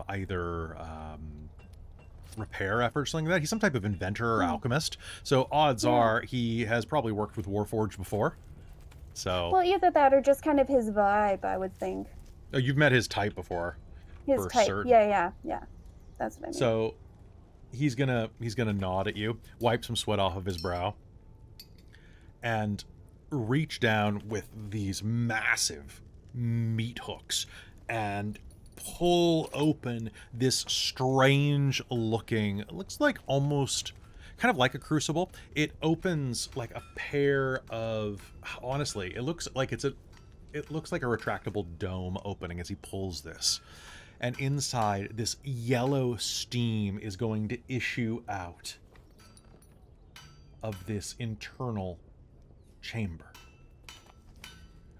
either repair efforts, something like that. He's some type of inventor or alchemist. So odds are he has probably worked with Warforged before. So. Well, either that or just kind of his vibe, I would think. Oh, you've met his type before. His type. Certain. Yeah. That's what I mean. So he's gonna nod at you, wipe some sweat off of his brow, and reach down with these massive meat hooks and pull open this strange looking, it looks like almost kind of like a crucible. It opens like a pair of, honestly, it looks like a retractable dome opening as he pulls this. And inside, this yellow steam is going to issue out of this internal chamber.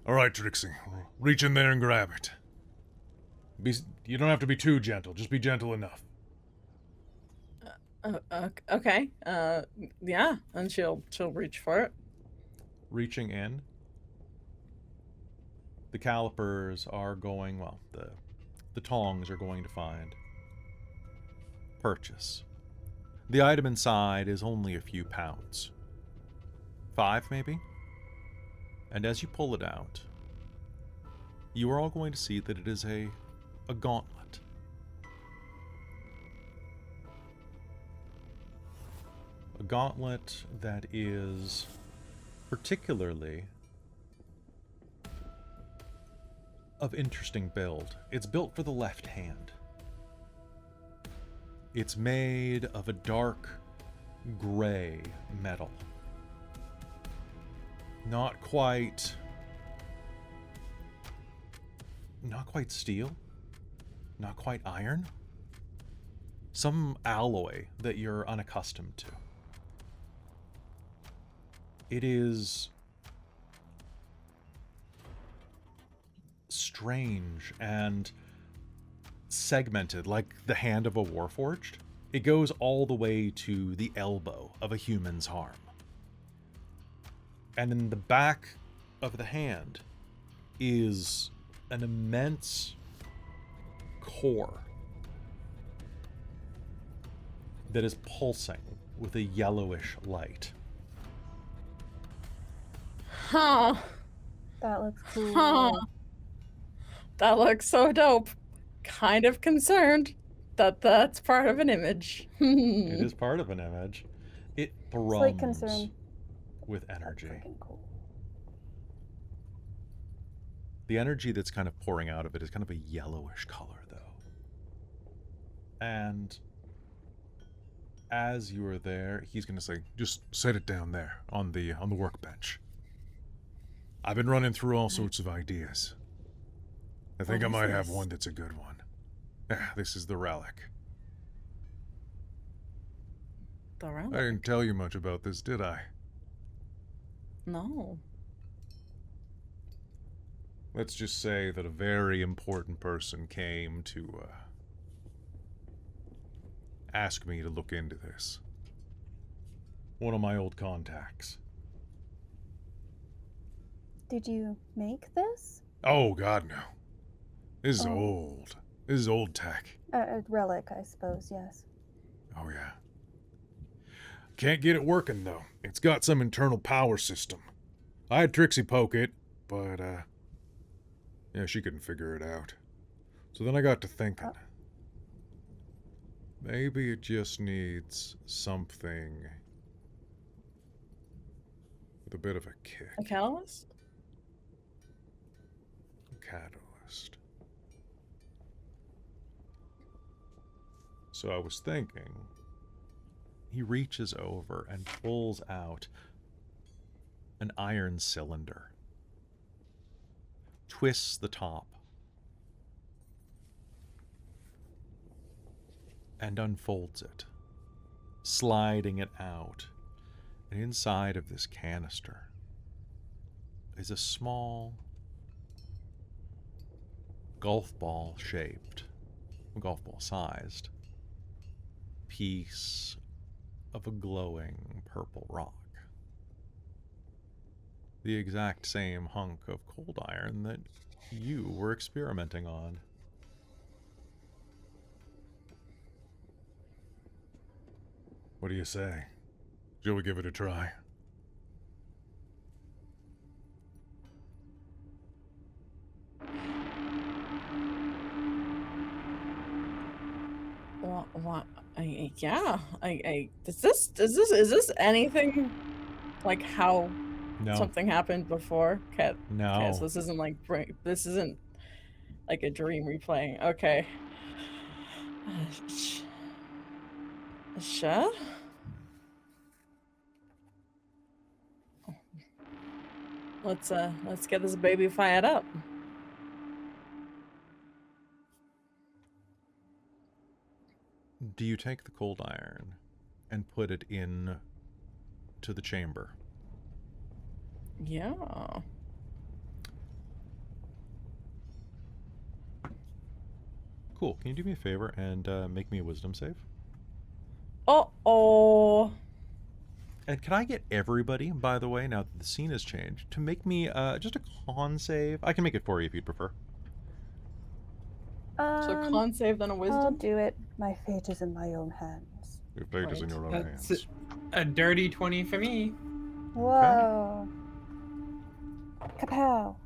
All right, Trixxi. Reach in there and grab it. You don't have to be too gentle. Just be gentle enough. Okay. Yeah, and she'll reach for it. Reaching in, the calipers are going, well, the tongs are going to find purchase. The item inside is only a few pounds. 5, maybe? And as you pull it out, you are all going to see that it is a gauntlet. A gauntlet that is particularly of interesting build. It's built for the left hand. It's made of a dark gray metal. Not quite steel. Not quite iron. Some alloy that you're unaccustomed to. It is strange and segmented like the hand of a Warforged. It goes all the way to the elbow of a human's arm. And in the back of the hand is an immense core that is pulsing with a yellowish light. Huh. That looks cool. Huh. That looks so dope. Kind of concerned that that's part of an image. It is part of an image. It Slight thrums concern. with That's energy. freaking cool. The energy that's kind of pouring out of it is kind of a yellowish color, though. And as you are there, he's going to say, Just set it down there on the workbench. I've been running through all sorts of ideas. I think I What is might have this? one that's a good one. Yeah, this is the relic. The I relic? didn't tell you much about this, did I? No. Let's just say that a very important person came to ask me to look into this. One of my old contacts. Did you make this? Oh, God, no. This is Oh. old. This is old tech. A relic, I suppose, yes. Oh, yeah. Can't get it working, though. It's got some internal power system. I had Trixxi poke it, but, yeah, she couldn't figure it out. So then I got to thinking. Maybe it just needs something with a bit of a kick. A catalyst? Catalyst. So I was thinking, he reaches over and pulls out an iron cylinder, twists the top, and unfolds it, sliding it out. And inside of this canister is a small golf ball sized piece of a glowing purple rock. The exact same hunk of ColdIron that you were experimenting on. What do you say? Shall we give it a try? What? Yeah. Is this anything like how No. something happened before? Okay, No. so this isn't like this isn't like a dream replaying. Okay. Sure. Let's get this baby fired up. Do you take the cold iron and put it in to the chamber? Yeah. Cool. Can you do me a favor and make me a wisdom save? Uh-oh. And can I get everybody, by the way, now that the scene has changed, to make me just a con save? I can make it for you if you'd prefer. So con save then a I'll wisdom? do it. My fate is in my own hands. Your fate is in your own That's hands. a dirty 20 for me. Whoa. Kapow.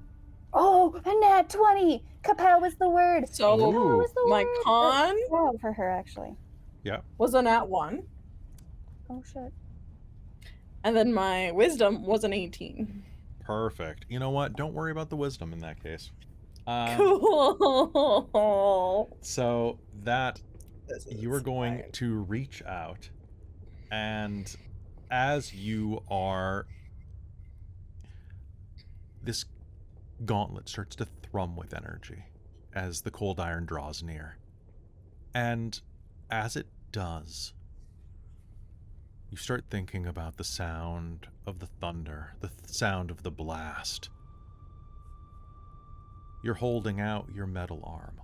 Oh, a nat 20. Kapow was the word. So Kapow was the my word. con Wow for her, actually. Yeah. was a nat 1. Oh, shit. And then my wisdom was an 18. Perfect. You know what? Don't worry about the wisdom in that case. Cool. So that This you are is going fine. to reach out, and as you are, this gauntlet starts to thrum with energy as the cold iron draws near. And as it does, you start thinking about the sound of the thunder, the sound of the blast. You're holding out your metal arm,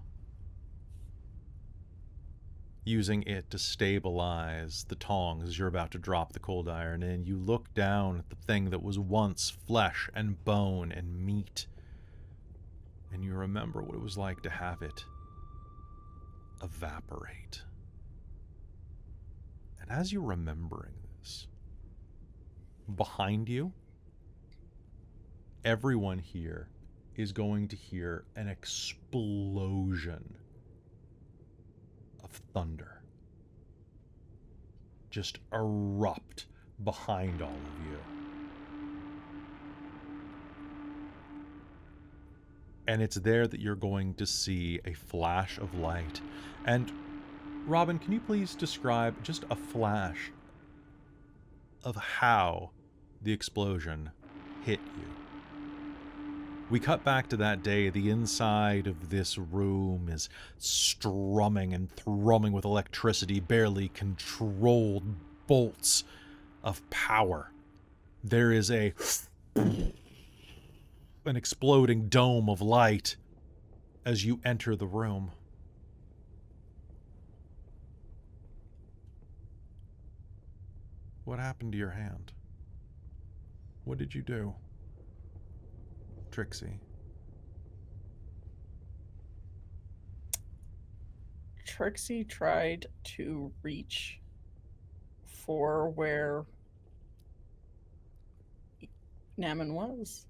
using it to stabilize the tongs as you're about to drop the cold iron in. You look down at the thing that was once flesh and bone and meat, and you remember what it was like to have it evaporate. And as you're remembering this, behind you, everyone here is going to hear an explosion of thunder just erupt behind all of you. And it's there that you're going to see a flash of light. And Robin, can you please describe just a flash of how the explosion hit you? We cut back to that day. The inside of this room is strumming and thrumming with electricity, barely controlled bolts of power. There is an exploding dome of light as you enter the room. What happened to your hand? What did you do? Trixxi. Trixxi tried to reach for where Naman was.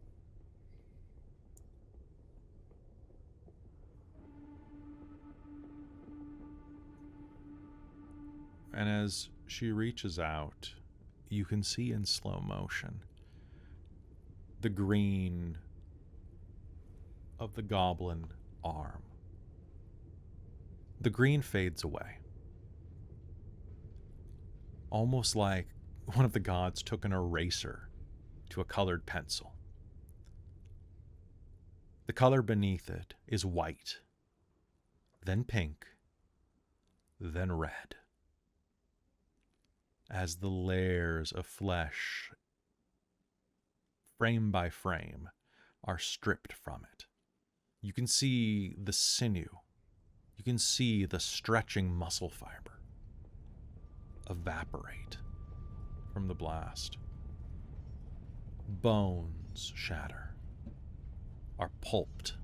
And as she reaches out, you can see in slow motion the green of the goblin arm. The green fades away, almost like one of the gods took an eraser to a colored pencil. The color beneath it is white, then pink, then red, as the layers of flesh, frame by frame, are stripped from it. You can see the sinew. You can see the stretching muscle fiber evaporate from the blast. Bones shatter, are pulped,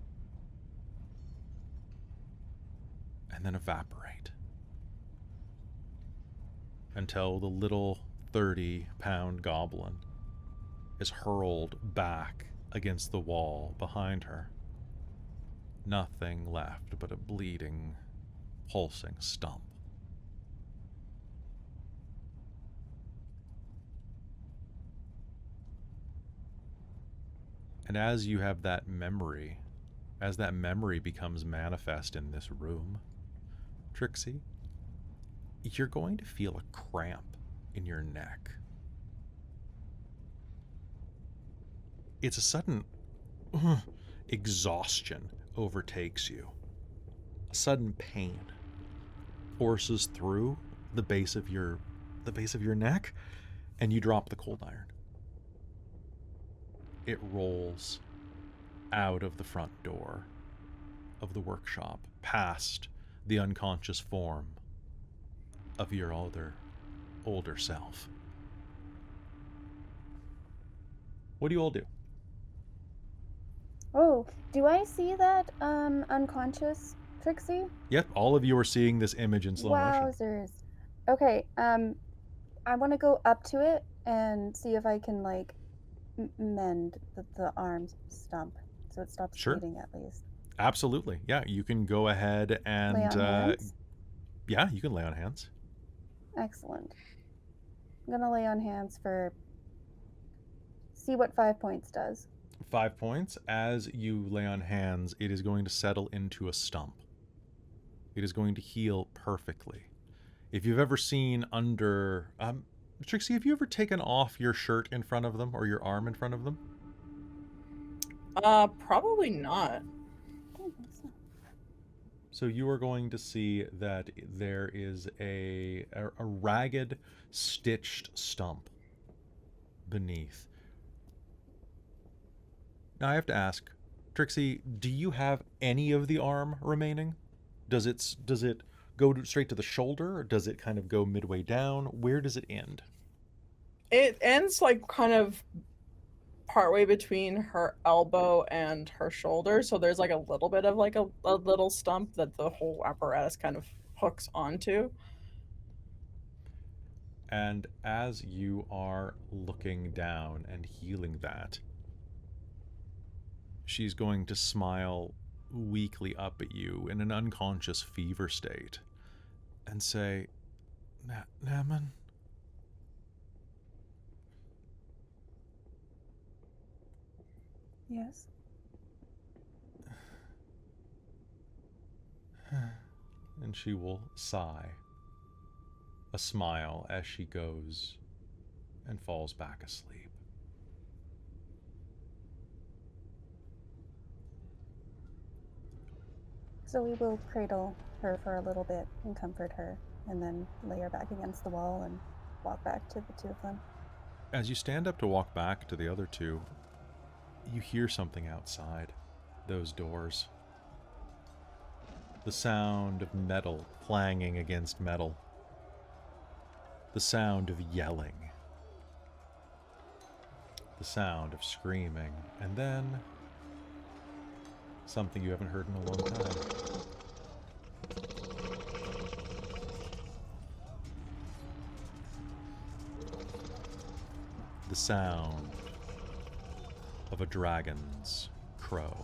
and then evaporate. until the little 30-pound goblin is hurled back against the wall behind her. Nothing left but a bleeding, pulsing stump. And as you have that memory, as that memory becomes manifest in this room, Trixxi, you're going to feel a cramp in your neck. It's a sudden exhaustion overtakes you. A sudden pain forces through the base of your neck, and you drop the ColdIron. It rolls out of the front door of the workshop, past the unconscious form of your older self. What do you all do? Oh, do I see that unconscious Trixxi? Yep, all of you are seeing this image in slow motion. Wowzers. Okay, I want to go up to it and see if I can, like, mend the arm stump so it stops Sure. bleeding at least. Absolutely. Yeah, you can go ahead and Lay on hands? yeah, you can lay on hands. Excellent. I'm gonna lay on hands for... see what 5 points does. 5 points. As you lay on hands, it is going to settle into a stump. It is going to heal perfectly. If you've ever seen under... Trixxi, have you ever taken off your shirt in front of them or your arm in front of them? Probably not. I don't think so. So you are going to see that there is a ragged, stitched stump beneath. Now I have to ask, Trixxi, do you have any of the arm remaining? Does it go straight to the shoulder, or does it kind of go midway down? Where does it end? It ends like kind of partway between her elbow and her shoulder, so there's like a little bit of like a little stump that the whole apparatus kind of hooks onto. And as you are looking down and healing that, she's going to smile weakly up at you in an unconscious fever state and say, Naman? Yes. And she will sigh, a smile as she goes and falls back asleep. So we will cradle her for a little bit and comfort her, and then lay her back against the wall and walk back to the two of them. As you stand up to walk back to the other two, you hear something outside those doors. The sound of metal clanging against metal. The sound of yelling. The sound of screaming. And then something you haven't heard in a long time. The sound of a dragon's crow.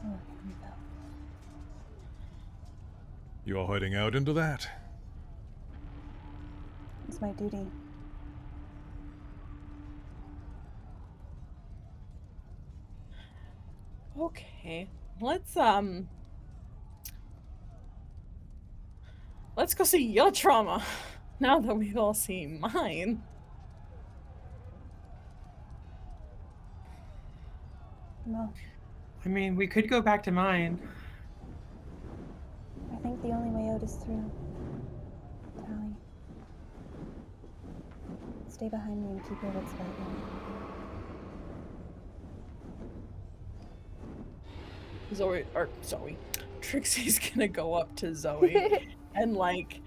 Oh, here we go. You all heading out into that? It's my duty. Okay, let's go see your trauma now that we've all seen mine. No, I mean, we could go back to mine. I think the only way out is through. Tally. Stay behind me and keep your wits about you. Trixie's gonna go up to Zoe and like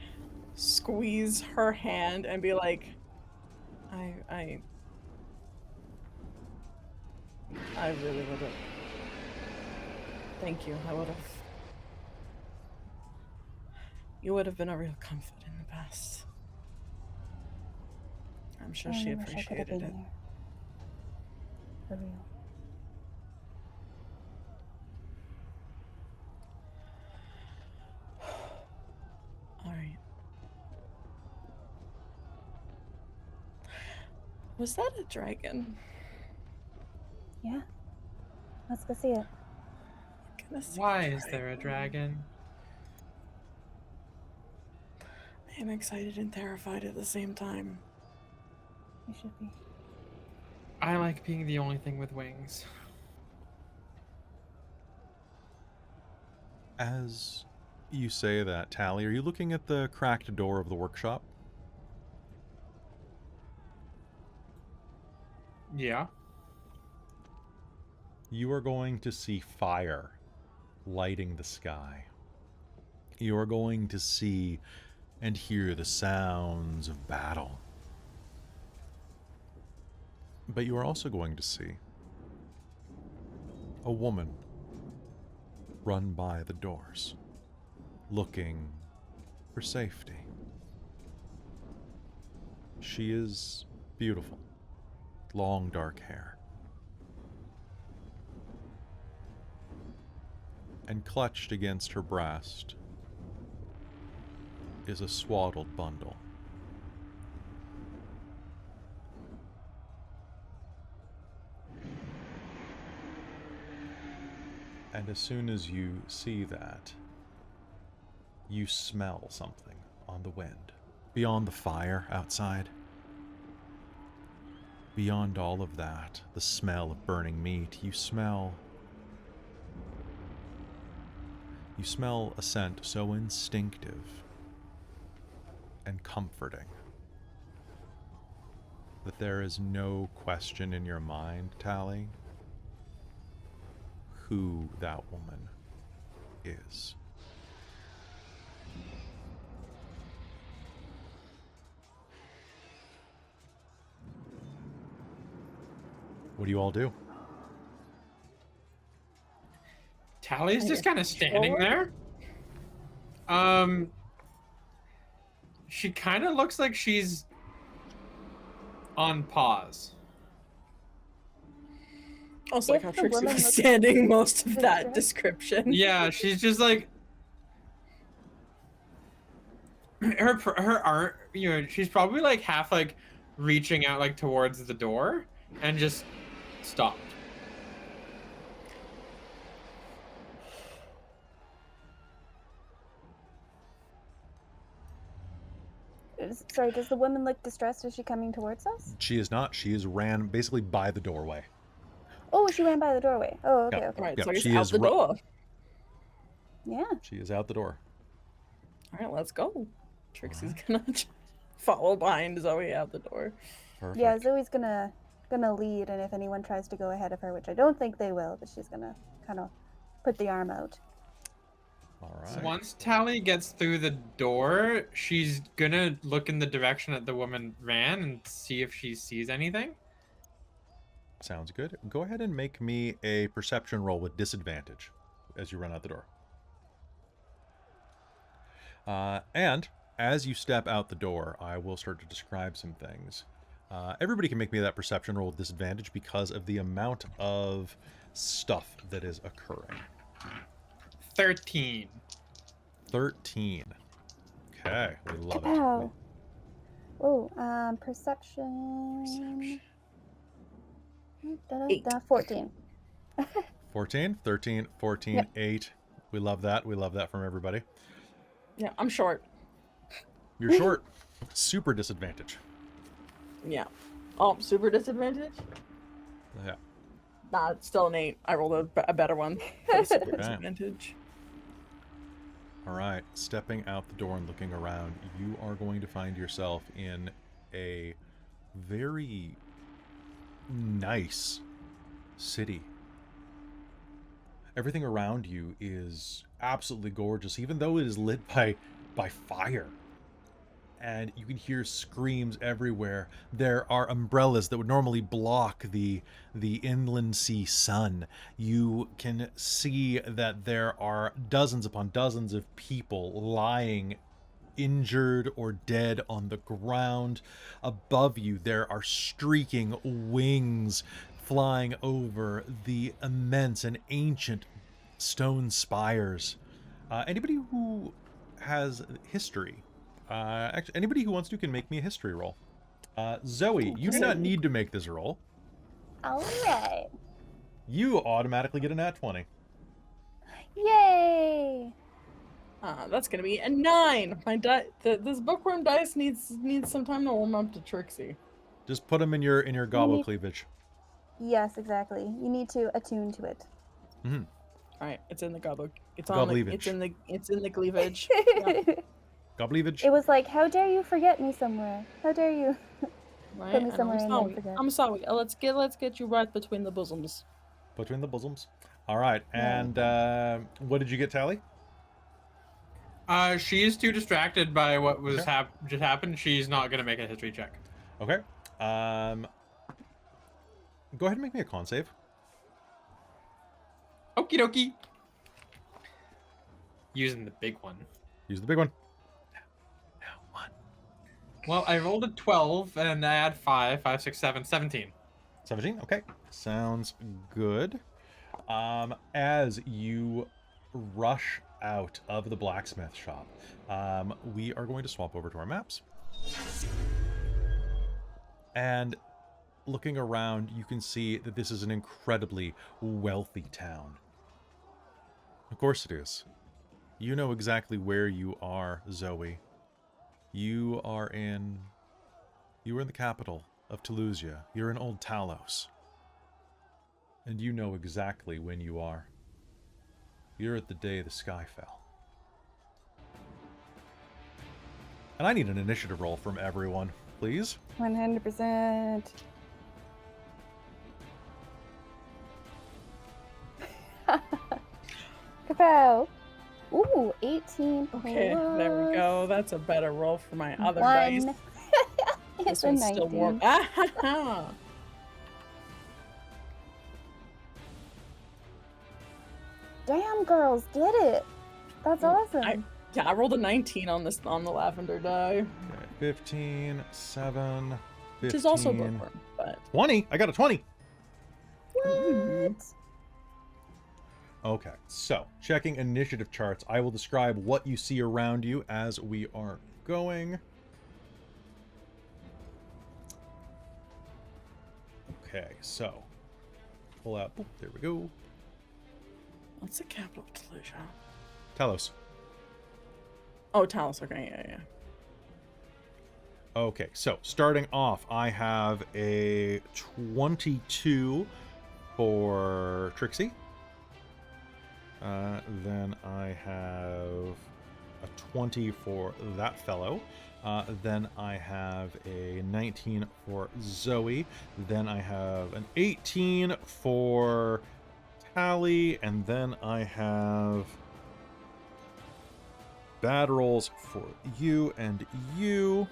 squeeze her hand and be like, I really would have. Thank you. I would have. You would have been a real comfort in the past. I'm sure I she only wish I could have appreciated been it. there. For real. All right. Was that a dragon? Yeah. Let's go see it. Gonna see Why is there a dragon? I am excited and terrified at the same time. We should be. I like being the only thing with wings. As you say that, Tally, are you looking at the cracked door of the workshop? Yeah. You are going to see fire lighting the sky. You are going to see and hear the sounds of battle. But you are also going to see a woman run by the doors, looking for safety. She is beautiful, long dark hair. And clutched against her breast is a swaddled bundle. And as soon as you see that, you smell something on the wind. Beyond the fire outside, beyond all of that, the smell of burning meat, you smell a scent so instinctive and comforting that there is no question in your mind, Tally, who that woman is. What do you all do? Tally's just kind of standing there. She kind of looks like she's on pause. Also, like how If the Trixxi woman was looks standing most of that distressed. description. Yeah, she's just like her arm. You know, she's probably like half like reaching out like towards the door and just stopped. Sorry, does the woman look distressed? Is she coming towards us? She is not. She is ran basically by the doorway. Oh, she ran by the doorway. Oh, okay, Yeah. okay. Alright, Yeah, so I guess she out is the door. Yeah. She is out the door. Alright, let's go. Trixie's gonna follow behind Zoe out the door. Perfect. Yeah, Zoe's gonna lead, and if anyone tries to go ahead of her, which I don't think they will, but she's gonna kind of put the arm out. All So right. once Tally gets through the door, she's gonna look in the direction that the woman ran and see if she sees anything. Sounds good. Go ahead and make me a perception roll with disadvantage as you run out the door. And as you step out the door, I will start to describe some things. Everybody can make me that perception roll with disadvantage because of the amount of stuff that is occurring. 13. 13. Okay, we love it. Ow. Oh, perception. 8. 14. 14, 13, 14, Yep. 8. We love that. We love that from everybody. Yeah, I'm short. You're short. Super disadvantage. Yeah. Oh, super disadvantage? Yeah. Nah, it's still an 8. I rolled a better one for the super Okay. disadvantage. All right, stepping out the door and looking around, you are going to find yourself in a very nice city. Everything around you is absolutely gorgeous, even though it is lit by fire. And you can hear screams everywhere. There are umbrellas that would normally block the inland sea sun. You can see that there are dozens upon dozens of people lying injured or dead on the ground. Above you, there are streaking wings flying over the immense and ancient stone spires. Anybody who has history, actually, anybody who wants to can make me a history roll. Zoe, you do not need to make this roll. All right. You automatically get a nat 20. Yay! That's gonna be a 9. This bookworm dice needs some time to warm up to Trixxi. Just put them in your gobble cleavage. Yes, exactly. You need to attune to it. Mm-hmm. All right, it's in the gobble. It's Gobbleavage. it's in the cleavage. Gobbleavage. It was like, how dare you forget me somewhere? How dare you Right? put me And somewhere and then forget? I'm sorry. Let's get you right between the bosoms. Between the bosoms. All right. And what did you get, Tally? She is too distracted by what was just happened. She's not gonna make a history check. Okay. Go ahead and make me a con save. Okie dokie. Using the big one. Use the big one. No, 1. Well, I rolled a 12 and I add 5, 5, 6, 7, 17. 17. Okay. Sounds good. As you rush out of the blacksmith shop, we are going to swap over to our maps. And looking around, you can see that this is an incredibly wealthy town. Of course it is. You know exactly where you are, Zoe. You are in the capital of Taliina'a. You're in Old Talos. And you know exactly when you are. You're at the day the sky fell. And I need an initiative roll from everyone, please. 100%. Kapow! Ooh, 18 Okay, there we go. That's a better roll for my other One. dice. It's This a one's still 19. warm. Ah, Damn, girls, get it. That's awesome. I rolled a 19 on the lavender die. Okay, 15, 7, 15. Which is also bookworm, but 20! I got a 20! What? Okay, so checking initiative charts, I will describe what you see around you as we are going. Okay, so pull out. Boop, there we go. what's the capital of Taliina'a? Talos. Oh, Talos. Okay, yeah. Okay, so starting off, I have a 22 for Trixxi. Then I have a 20 for that fellow. Then I have a 19 for Zoe. Then I have an 18 for Tally. And then I have bad rolls for you and you.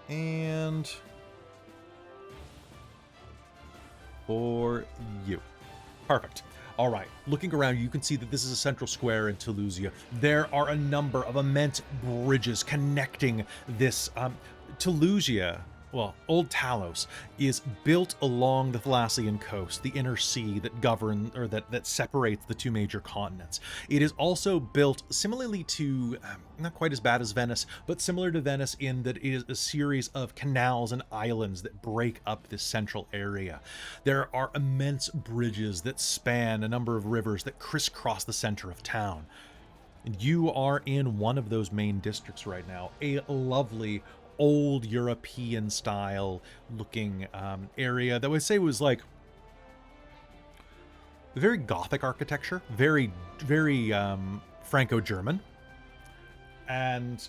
And for you. Perfect. All right, looking around, you can see that this is a central square in Taliina'a. There are a number of immense bridges connecting this Taliina'a. Well, Old Talos is built along the Thalassian coast, the inner sea that governs or that separates the two major continents. It is also built similarly to, not quite as bad as Venice, but similar to Venice in that it is a series of canals and islands that break up this central area. There are immense bridges that span a number of rivers that crisscross the center of town. And you are in one of those main districts right now, a lovely old European style looking area that I would say was like very Gothic architecture, very Franco-German. And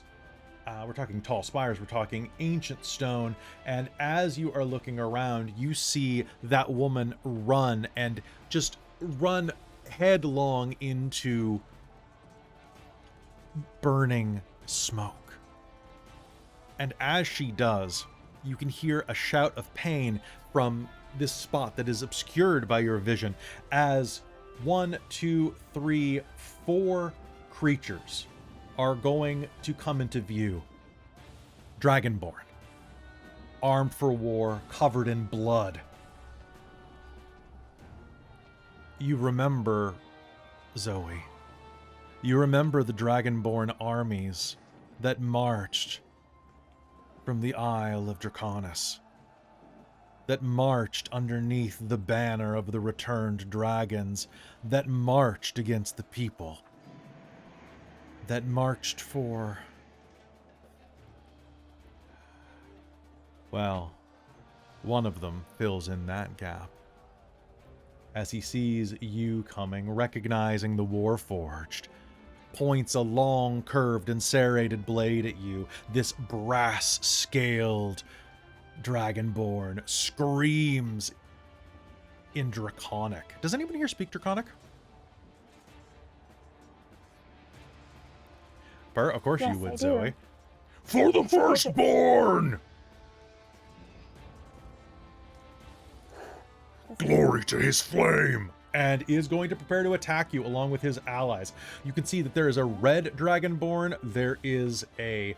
we're talking tall spires, we're talking ancient stone. And as you are looking around, you see that woman run and just run headlong into burning smoke. And as she does, you can hear a shout of pain from this spot that is obscured by your vision as 1, 2, 3, 4 creatures are going to come into view. Dragonborn. Armed for war, covered in blood. You remember, Zoe. You remember the Dragonborn armies that marched from the Isle of Draconis. That marched underneath the banner of the returned dragons, that marched against the people, that marched for... Well, one of them fills in that gap. As he sees you coming, recognizing the Warforged, points a long, curved, and serrated blade at you, this brass-scaled Dragonborn screams in Draconic. Does anybody here speak Draconic? Of course Yes, you would, I do. Zoe. For the firstborn! Glory to his flame! And is going to prepare to attack you along with his allies. You can see that there is a red Dragonborn, there is a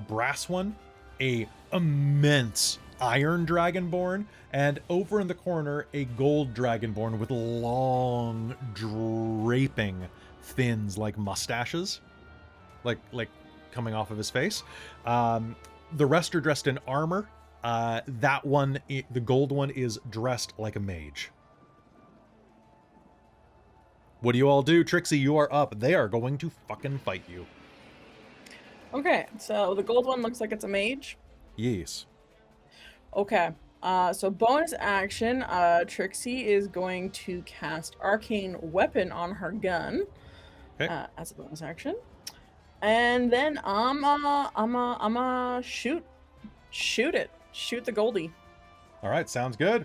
brass one, a immense iron Dragonborn, and over in the corner, a gold Dragonborn with long, draping fins like mustaches, like coming off of his face. The rest are dressed in armor. That one, the gold one, is dressed like a mage. What do you all do? Trixxi, you are up. They are going to fucking fight you. Okay, so the gold one looks like it's a mage. Yes. Okay, so bonus action, Trixxi is going to cast Arcane Weapon on her gun as a bonus action. And then I'ma shoot it. Shoot the Goldie. All right, sounds good.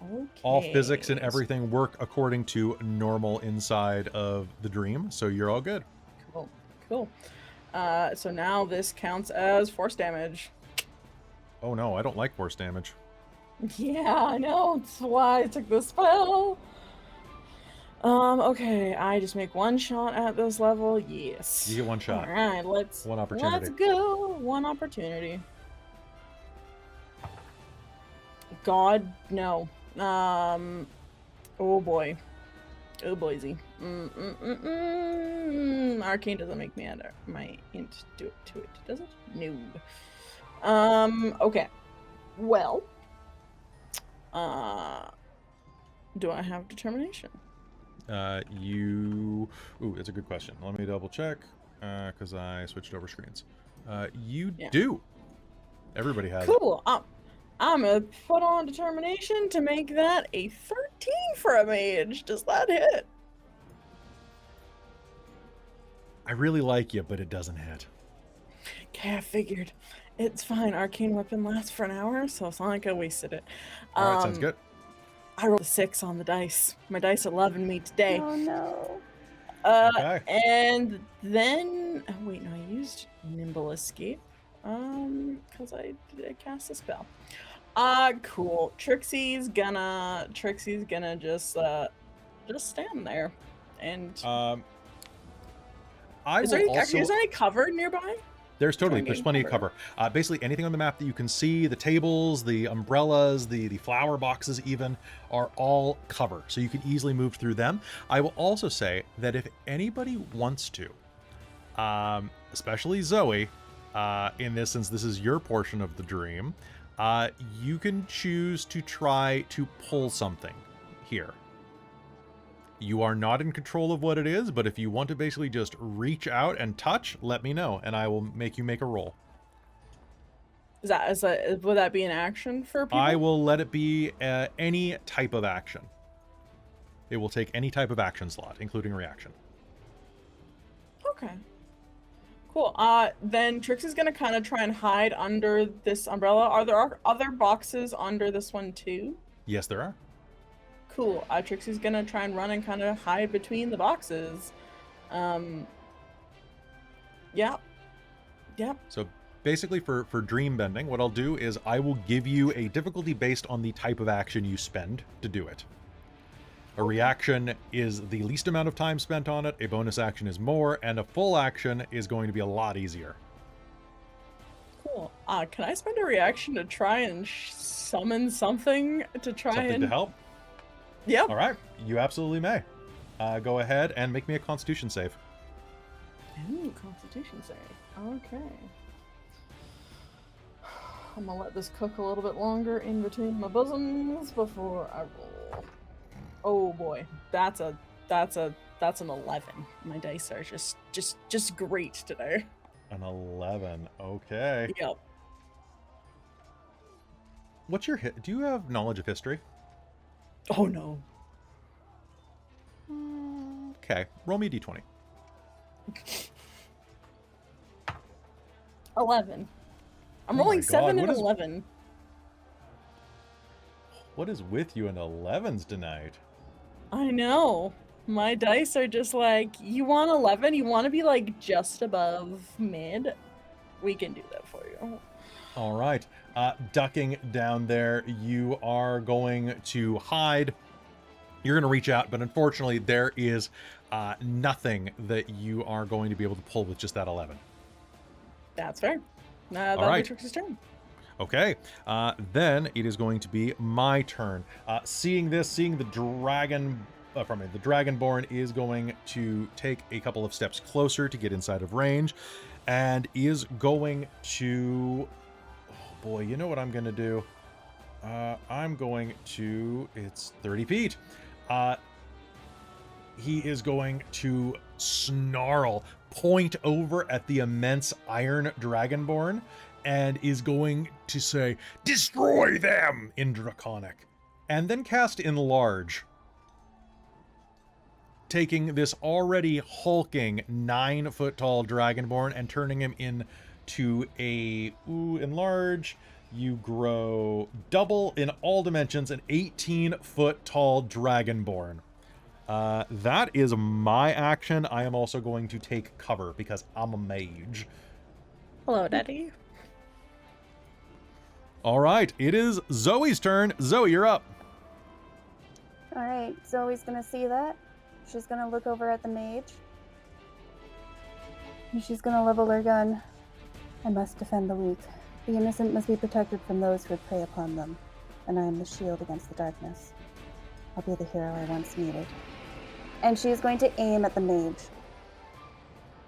Okay. All physics and everything work according to normal inside of the dream, so you're all good. Cool. So now this counts as force damage. Oh no, I don't like force damage. Yeah, I know. That's why I took the spell. Okay, I just make one shot at this level. Yes. You get one shot. All right, One opportunity. Let's go. One opportunity. God, no. Oh boy. Oh boysy. Arcane doesn't make me add my int to it, does it? No. Okay. Well. Do I have determination? Ooh, that's a good question. Let me double check, because I switched over screens. You do. Everybody has it. Cool. I'm gonna put on determination to make that a 13 for a mage. Does that hit? I really like you, but it doesn't hit. Okay, I figured. It's fine. Arcane weapon lasts for an hour, so it's not like I wasted it. All right, sounds good. I rolled a 6 on the dice. My dice are loving me today. Oh no. Okay. And then wait, no, I used Nimble Escape. Because I cast a spell. Cool. Trixxi's gonna just stand there, and is there any cover nearby? There's plenty of cover. Basically anything on the map that you can see, the tables, the umbrellas, the flower boxes even, are all cover. So you can easily move through them. I will also say that if anybody wants to, especially Zoe, in this, since this is your portion of the dream, you can choose to try to pull something here. You are not in control of what it is, but if you want to basically just reach out and touch, let me know, and I will make you make a roll. Would that be an action for people? I will let it be any type of action. It will take any type of action slot, including reaction. Okay. Cool. Then Trixxi's gonna kind of try and hide under this umbrella. Are there other boxes under this one too? Yes, there are. Cool. Trixxi's gonna try and run and kind of hide between the boxes. Yeah. Yep. So basically for dream bending, what I'll do is I will give you a difficulty based on the type of action you spend to do it. A reaction is the least amount of time spent on it, a bonus action is more, and a full action is going to be a lot easier. Cool. Can I spend a reaction to try and summon something to try Something and to help? Yep. All right, you absolutely may. Go ahead and make me a Constitution save. Ooh, Constitution save. Okay. I'm gonna let this cook a little bit longer in between my bosoms before I roll. Oh boy, that's an 11. My dice are just great today. An 11. Okay. Yep. What's your hit? Do you have knowledge of history? Oh no. Okay. Roll me a d20. 11. I'm Oh my rolling God, 7 and what is- 11. What is with you in 11s tonight? I know. My dice are just like, you want 11? You want to be like just above mid? We can do that for you. All right. Ducking down there, you are going to hide. You're going to reach out, but unfortunately, there is nothing that you are going to be able to pull with just that 11. That's fair. That'll right. be Trixxi's turn. Okay, then it is going to be my turn. Seeing the Dragonborn is going to take a couple of steps closer to get inside of range, and is going to, oh boy, you know what I'm going to do? I'm going to, it's 30 feet. He is going to snarl, point over at the immense iron Dragonborn, and is going to say, "Destroy them!" in Draconic, and then cast Enlarge, taking this already hulking 9-foot-tall Dragonborn and turning him into a, Enlarge. You grow double in all dimensions, an 18-foot-tall Dragonborn. That is my action. I am also going to take cover because I'm a mage. Hello, Daddy. All right, it is Zoe's turn. Zoe, you're up. All right, Zoe's gonna see that. She's gonna look over at the mage. And she's gonna level her gun. I must defend the weak. The innocent must be protected from those who would prey upon them. And I am the shield against the darkness. I'll be the hero I once needed. And she's going to aim at the mage.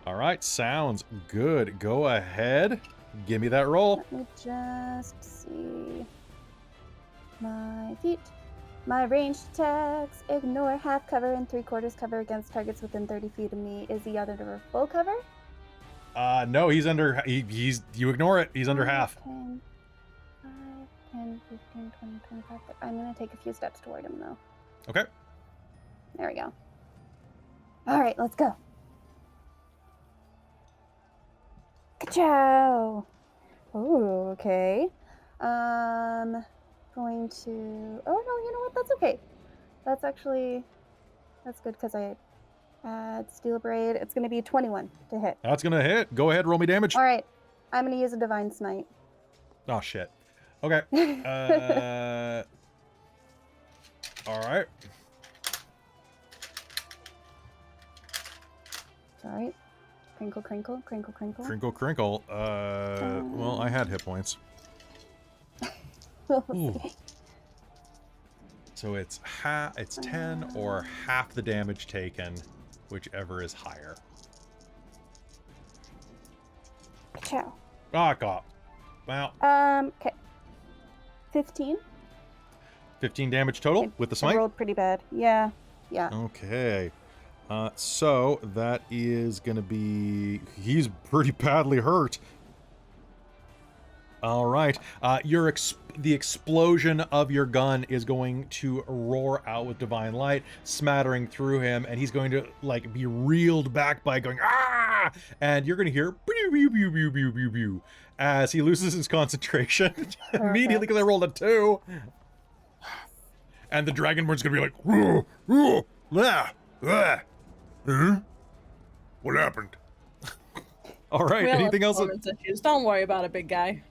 All right, sounds good. Go ahead. Give me that roll. Let me just see my feet. My ranged attacks ignore half cover and 3/4 cover against targets within 30 feet of me. Is he under full cover? No, he's under, he's, you ignore it. He's under half. 10, 5, 10, 15, 20, 25. I'm going to take a few steps toward him, though. Okay. There we go. All right, let's go. Ka-chow! Oh, okay. Going to... Oh, no, you know what? That's okay. That's actually... That's good, because I add Steel Braid. It's going to be 21 to hit. That's going to hit. Go ahead, roll me damage. All right. I'm going to use a Divine Smite. Oh, shit. Okay. All right. It's all right. Crinkle, crinkle, crinkle, crinkle. Crinkle, crinkle. Well, I had hit points. Ooh. So it's 10 or half the damage taken, whichever is higher. Ciao. Ah, God. Well, Okay. 15. 15 damage total with the I smite? rolled pretty bad. Yeah. Yeah. Okay. So that is going to be... He's pretty badly hurt. All right. The explosion of your gun is going to roar out with divine light, smattering through him, and he's going to like be reeled back by going ah, and you're going to hear pew, pew, pew, pew, pew, pew, pew, as he loses his concentration immediately because I rolled a 2. And the Dragonborn's going to be like, "Whoa, whoa, ah, ah." Huh? What happened? All right. We all have Anything else? performance issues. Don't worry about it, big guy.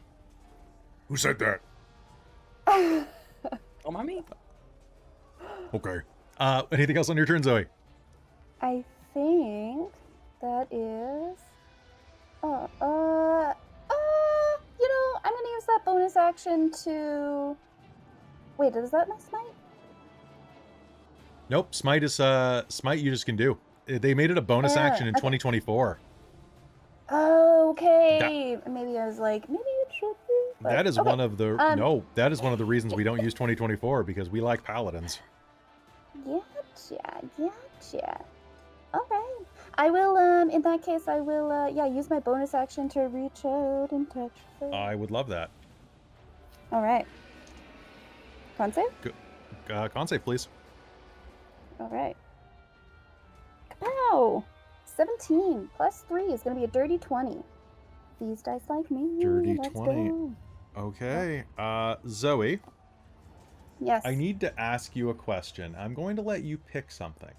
Who said that? Oh, my me. Okay. Anything else on your turn, Zoe? I think that is. I'm gonna use that bonus action to. Wait, is that my smite? Nope. Smite is smite. You just can do. They made it a bonus action in okay. 2024. Okay. Maybe I was like, maybe it should be. But, That is okay. one of the that is one of the reasons we don't use 2024 because we like paladins. Gotcha. All right. I will. In that case, I will. Use my bonus action to reach out and touch her. I would love that. All right. Con save? Con save, please. All right. Kapow! 17 plus 3 is going to be a dirty 20. These dice like me. Dirty Let's 20. go. Okay. Zoe, Yes. I need to ask you a question. I'm going to let you pick something.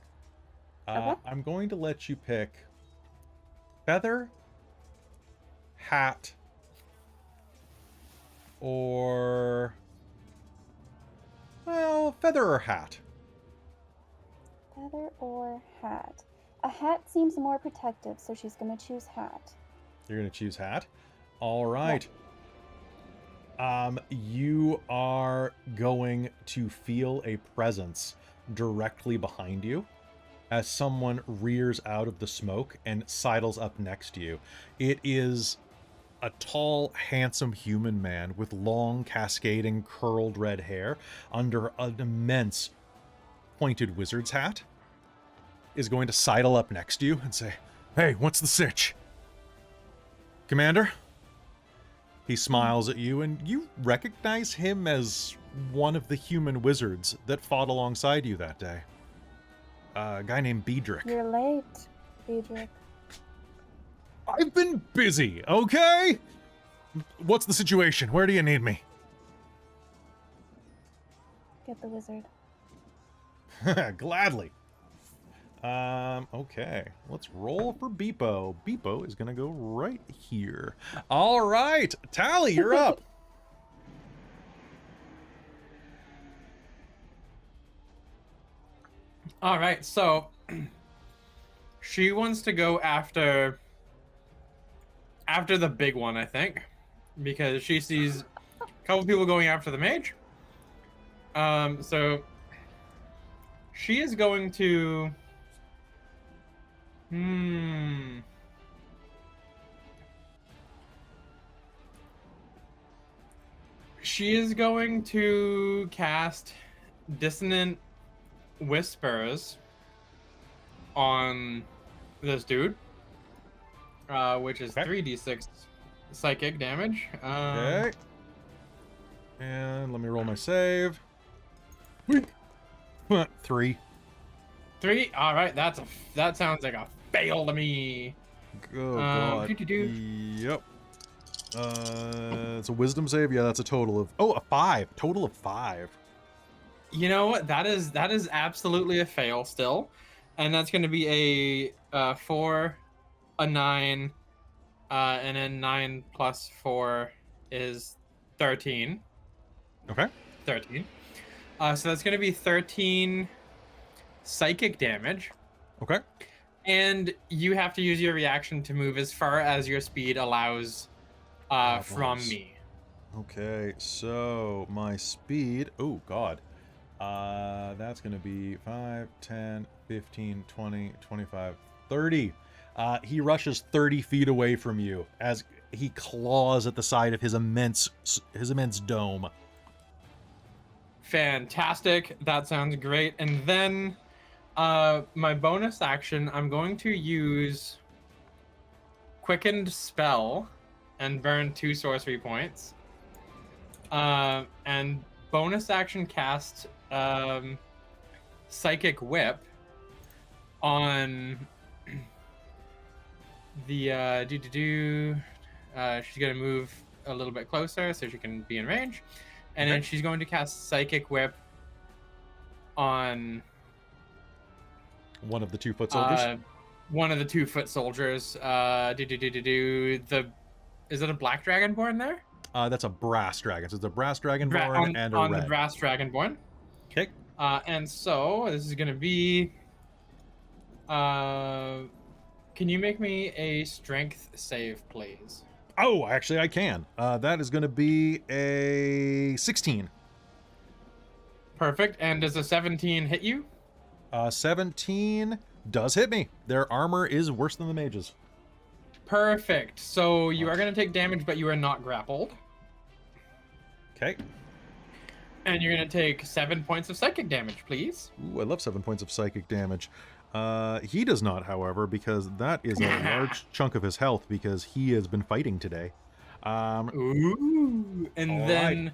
Okay. I'm going to let you pick feather, hat, or... Well, feather or hat. Feather or hat? A hat seems more protective, so she's going to choose hat. You're going to choose hat? All right. You are going to feel a presence directly behind you as someone rears out of the smoke and sidles up next to you. It is a tall, handsome human man with long, cascading, curled red hair under an immense pointed wizard's hat is going to sidle up next to you and say, Hey, what's the sitch? Commander? He smiles at you, and you recognize him as one of the human wizards that fought alongside you that day. A guy named Beedrick. You're late, Beedrick. I've been busy, okay? What's the situation? Where do you need me? Get the wizard. Gladly. Okay. Let's roll for Beepo. Beepo is gonna go right here. All right. Tally, you're up. All right, so she wants to go after the big one, I think, because she sees a couple people going after the mage. So she is going to. She is going to cast Dissonant Whispers on this dude, which is 3d6 psychic damage. Okay. And let me roll my save. 3. 3. All right, that sounds like a fail to me. Oh, God. Yep. It's a wisdom save. Yeah, that's a total of a 5. Total of 5. You know what? That is absolutely a fail still, and that's going to be a 4, a 9, and then 9 plus 4 is 13. Okay. 13. So that's going to be 13 psychic damage. Okay. And you have to use your reaction to move as far as your speed allows from me. Okay, so my speed... Oh, God. That's going to be 5, 10, 15, 20, 25, 30. He rushes 30 feet away from you as he claws at the side of his immense dome. Fantastic. That sounds great. And then my bonus action, I'm going to use Quickened Spell and burn 2 sorcery points. And bonus action cast Psychic Whip on the she's gonna move a little bit closer so she can be in range, and then she's going to cast Psychic Whip on one of the 2-foot soldiers. One of the 2-foot soldiers. Is it a black dragonborn there? That's a brass dragon. So it's a brass dragonborn and a on red. the brass dragonborn. Okay. And so this is going to be. Can you make me a strength save, please? Oh, actually, I can. That is going to be a 16. Perfect. And does a 17 hit you? 17 does hit me. Their armor is worse than the mage's. Perfect. So you are going to take damage, but you are not grappled. Okay. And you're going to take 7 points of psychic damage, please. Ooh, I love 7 points of psychic damage. He does not, however, because that is a large chunk of his health because he has been fighting today. Ooh. And then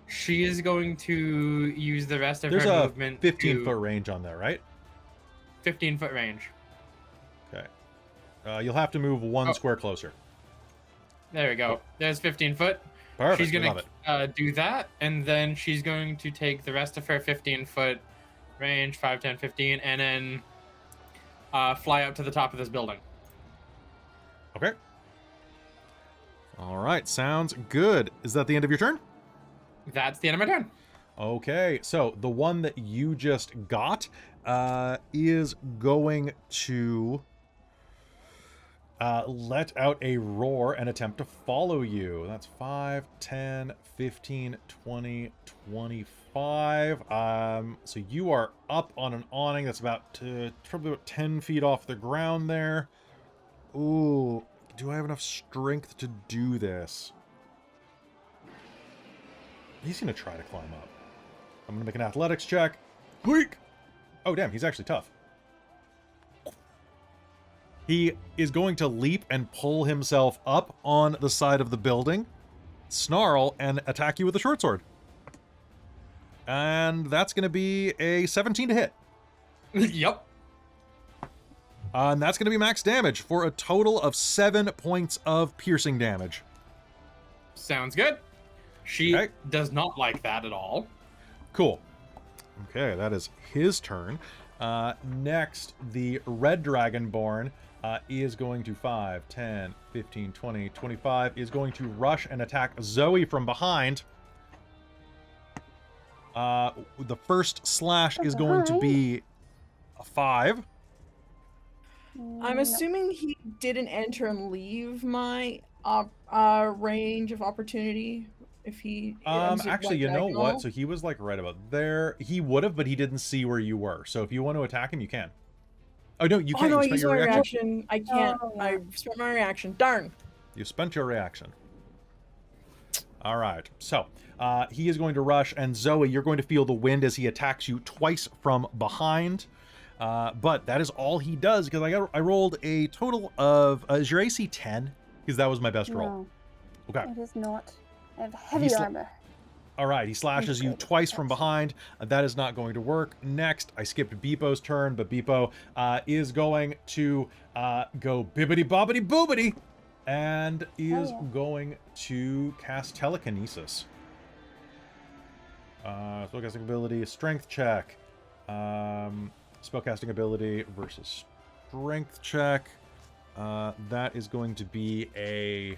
she is going to use the rest of her movement. There's a 15-foot range on there, right? 15-foot range. Okay. You'll have to move one square closer. There we go. There's 15 foot. Perfect. She's going to do that, and then she's going to take the rest of her 15-foot range, 5, 10, 15, and then fly up to the top of this building. Okay. All right. Sounds good. Is that the end of your turn? That's the end of my turn. Okay. So the one that you just got is going to let out a roar and attempt to follow you. That's 5, 10, 15, 20, 25. So you are up on an awning that's probably about 10 feet off the ground there. Ooh, do I have enough strength to do this? He's going to try to climb up. I'm going to make an athletics check. Weak! Oh, damn, he's actually tough. He is going to leap and pull himself up on the side of the building, snarl, and attack you with a short sword. And that's going to be a 17 to hit. Yep. And that's going to be max damage for a total of 7 points of piercing damage. Sounds good. She does not like that at all. Cool. Okay, that is his turn. Next, the Red Dragonborn is going to 5, 10, 15, 20, 25, is going to rush and attack Zoe from behind. The first slash is going to be a 5. I'm assuming he didn't enter and leave my range of opportunity. If he actually, you know what? So he was like right about there. He would have, but he didn't see where you were. So if you want to attack him, you can. Oh no, you can't. Oh no, you spent your reaction. I can't. Oh. I spent my reaction. Darn. You spent your reaction. All right. So he is going to rush, and Zoe, you're going to feel the wind as he attacks you twice from behind. But that is all he does because I rolled a total of is your AC 10? Because that was my best roll. No, Okay. it is not. I have heavy armor. All right, he slashes you twice from behind. That is not going to work. Next, I skipped Beepo's turn, but Beepo is going to go bibbity bobbity boobity and is going to cast telekinesis. Spellcasting ability, strength check. Spellcasting ability versus strength check. That is going to be a...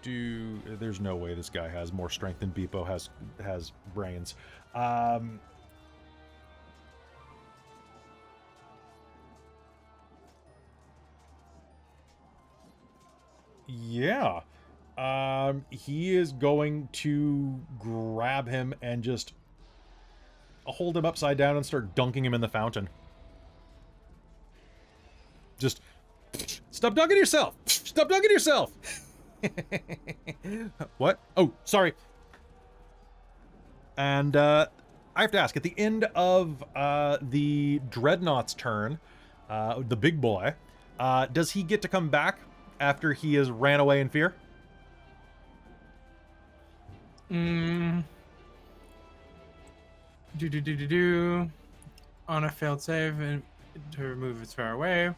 There's no way this guy has more strength than Beepo has brains. Yeah. He is going to grab him and just hold him upside down and start dunking him in the fountain. Just stop dunking yourself! Stop dunking yourself! What? Oh, sorry. And I have to ask, at the end of the Dreadnought's turn, the big boy, does he get to come back after he has ran away in fear? On a failed save and to move it far away.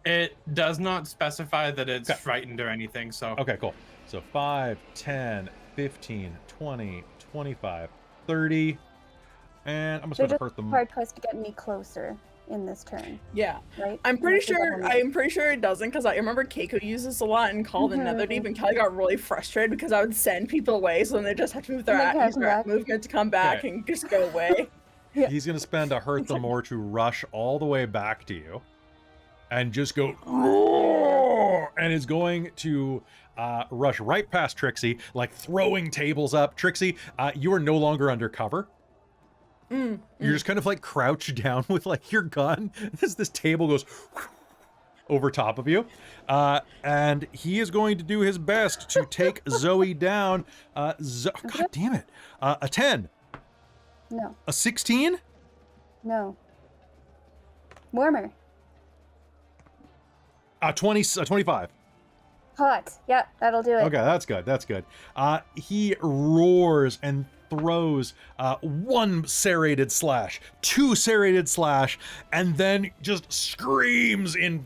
It does not specify that it's frightened or anything, so... Okay, cool. So 5, 10, 15, 20, 25, 30. And I'm just going to hurt them. Hard pressed to get me closer in this turn, Yeah. right? I'm pretty Unless we sure double it doesn't, because I remember Keiko used this a lot in Call the Netherdeep, and Kelly got really frustrated because I would send people away, so then they just have to move their And they can't come back. movement to come back Okay. and just go away. Yeah. He's going to spend a Hurt the More to rush all the way back to you and just go, "Roar!" and is going to rush right past Trixxi, like throwing tables up. Trixxi, you are no longer under cover. You're just kind of like crouched down with like your gun as this table goes over top of you. And he is going to do his best to take Zoe down. God damn it. A 10, No, a 16, no. Warmer. a 25. Hot. Yeah, that'll do it. Okay, that's good. That's good. He roars and throws one serrated slash, two serrated slash, and then just screams in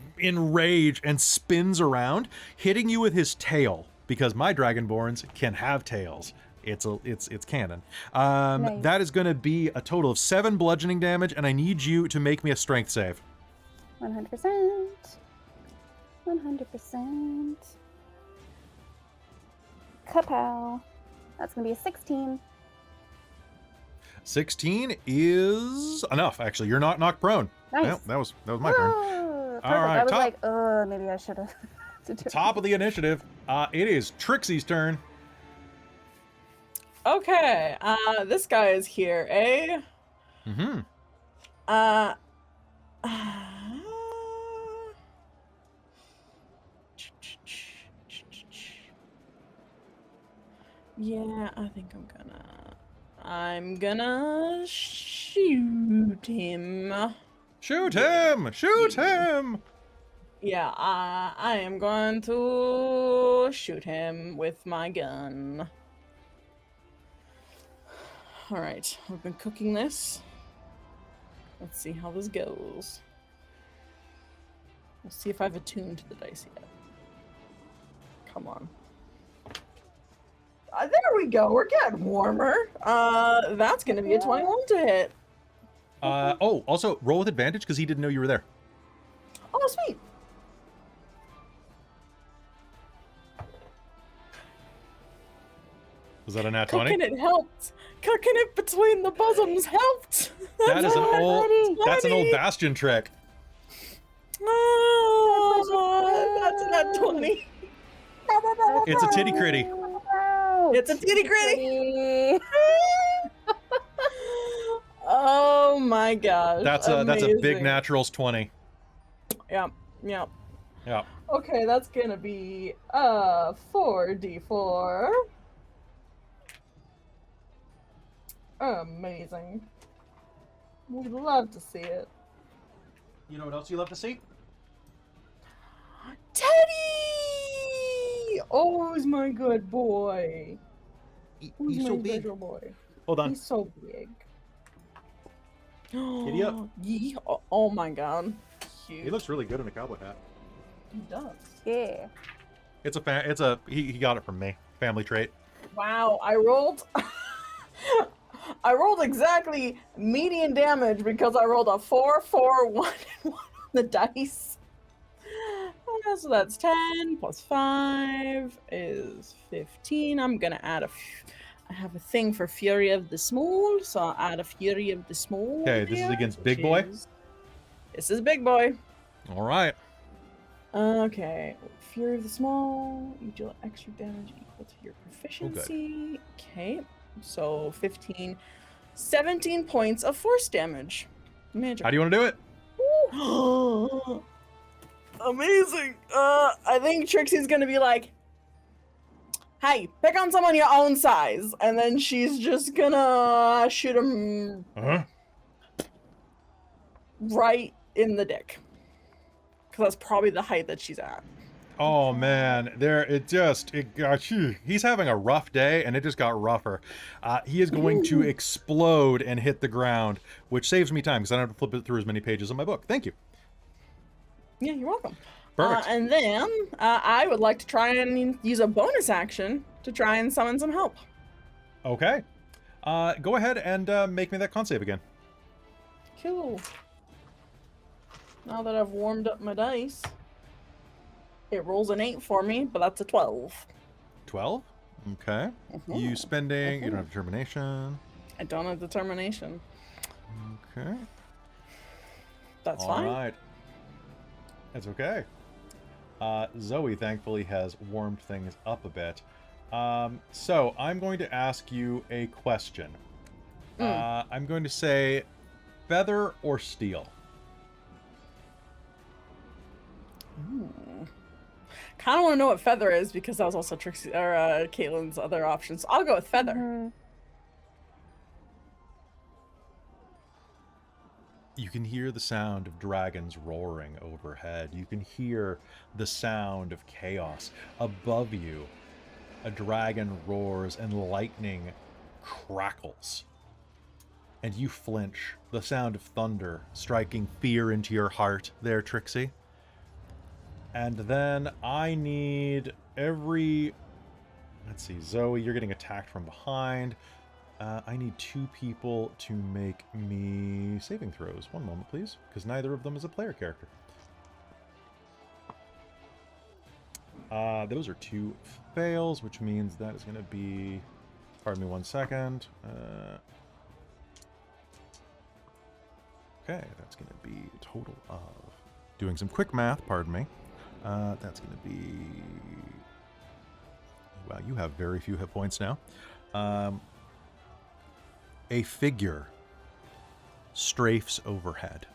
rage and spins around, hitting you with his tail, because my Dragonborns can have tails. It's canon. Nice. That is going to be a total of 7 bludgeoning damage, and I need you to make me a strength save. 100%. 100%. Kapow. That's gonna be a 16. 16 is enough. Actually, you're not knocked prone. Nice. Well, that was my turn. Perfect. All right, I was top- like, oh, maybe I should have. Top of the initiative. It is Trixie's turn. Okay, this guy is here, eh? Mm-hmm. Yeah, I think I'm gonna shoot him. Shoot him! Shoot him! Yeah, I am going to shoot him with my gun. All right, I've been cooking this. Let's see how this goes. Let's see if I've attuned the dice yet. Come on. There we go. We're getting warmer. That's gonna be a 21 to hit. Oh, also roll with advantage because he didn't know you were there. Oh, sweet. Was that a nat 20? Cooking it helped. Cooking it between the bosoms helped. That is an old. Buddy. That's an old Bastion trick. Oh, that's a nat 20. It's a titty critty. It's a titty gritty. Pretty. Oh my gosh. That's a big amazing. naturals 20. Yep, yep. Yeah. Okay, that's gonna be 4d4. Amazing. We'd love to see it. You know what else you love to see? Teddy! Oh, he's my good boy. Who's He's my so big. little boy? Hold on. He's so big. Giddy up. Oh my god. Cute. He looks really good in a cowboy hat. He does. Yeah. He got it from me. Family trait. Wow, I rolled I rolled exactly median damage because I rolled a 4, 4, 1, and 1 on the dice. So that's 10 plus 5 is 15. I'm gonna add I have a thing for Fury of the Small, so I'll add a Fury of the Small. Okay, this is here, against which Big Boy? This is Big Boy. All right. Okay, Fury of the Small, you deal extra damage equal to your proficiency. Okay, so 15, 17 points of force damage. Magic. How do you want to do it? Amazing. I think Trixie's gonna be like, hey, pick on someone your own size. And then she's just gonna shoot him right in the dick. Because that's probably the height that she's at. Oh man, he's having a rough day, and it just got rougher. He is going to explode and hit the ground, which saves me time because I don't have to flip it through as many pages in my book. Thank you. Yeah, you're welcome. Perfect. And then I would like to try and use a bonus action to try and summon some help. Okay. Go ahead and make me that con save again. Cool. Now that I've warmed up my dice, it rolls an 8 for me, but that's a 12. 12? Okay. You spending... You don't have determination. I don't have determination. Okay. That's fine. All right. That's okay. Zoe, thankfully, has warmed things up a bit. So, I'm going to ask you a question. I'm going to say feather or steel? Kind of want to know what feather is because that was also Trixxi or Caitlin's other options. I'll go with feather. You can hear the sound of dragons roaring overhead. You can hear the sound of chaos. Above you, a dragon roars and lightning crackles. And you flinch. The sound of thunder striking fear into your heart there, Trixxi. And then I need every... Let's see, Zoe, you're getting attacked from behind. I need 2 people to make me saving throws. One moment, please, because neither of them is a player character. Those are 2 fails, which means that is going to be... Pardon me 1 second. Okay, that's going to be a total of... Doing some quick math, pardon me. That's going to be... Wow, you have very few hit points now. A figure strafes overhead.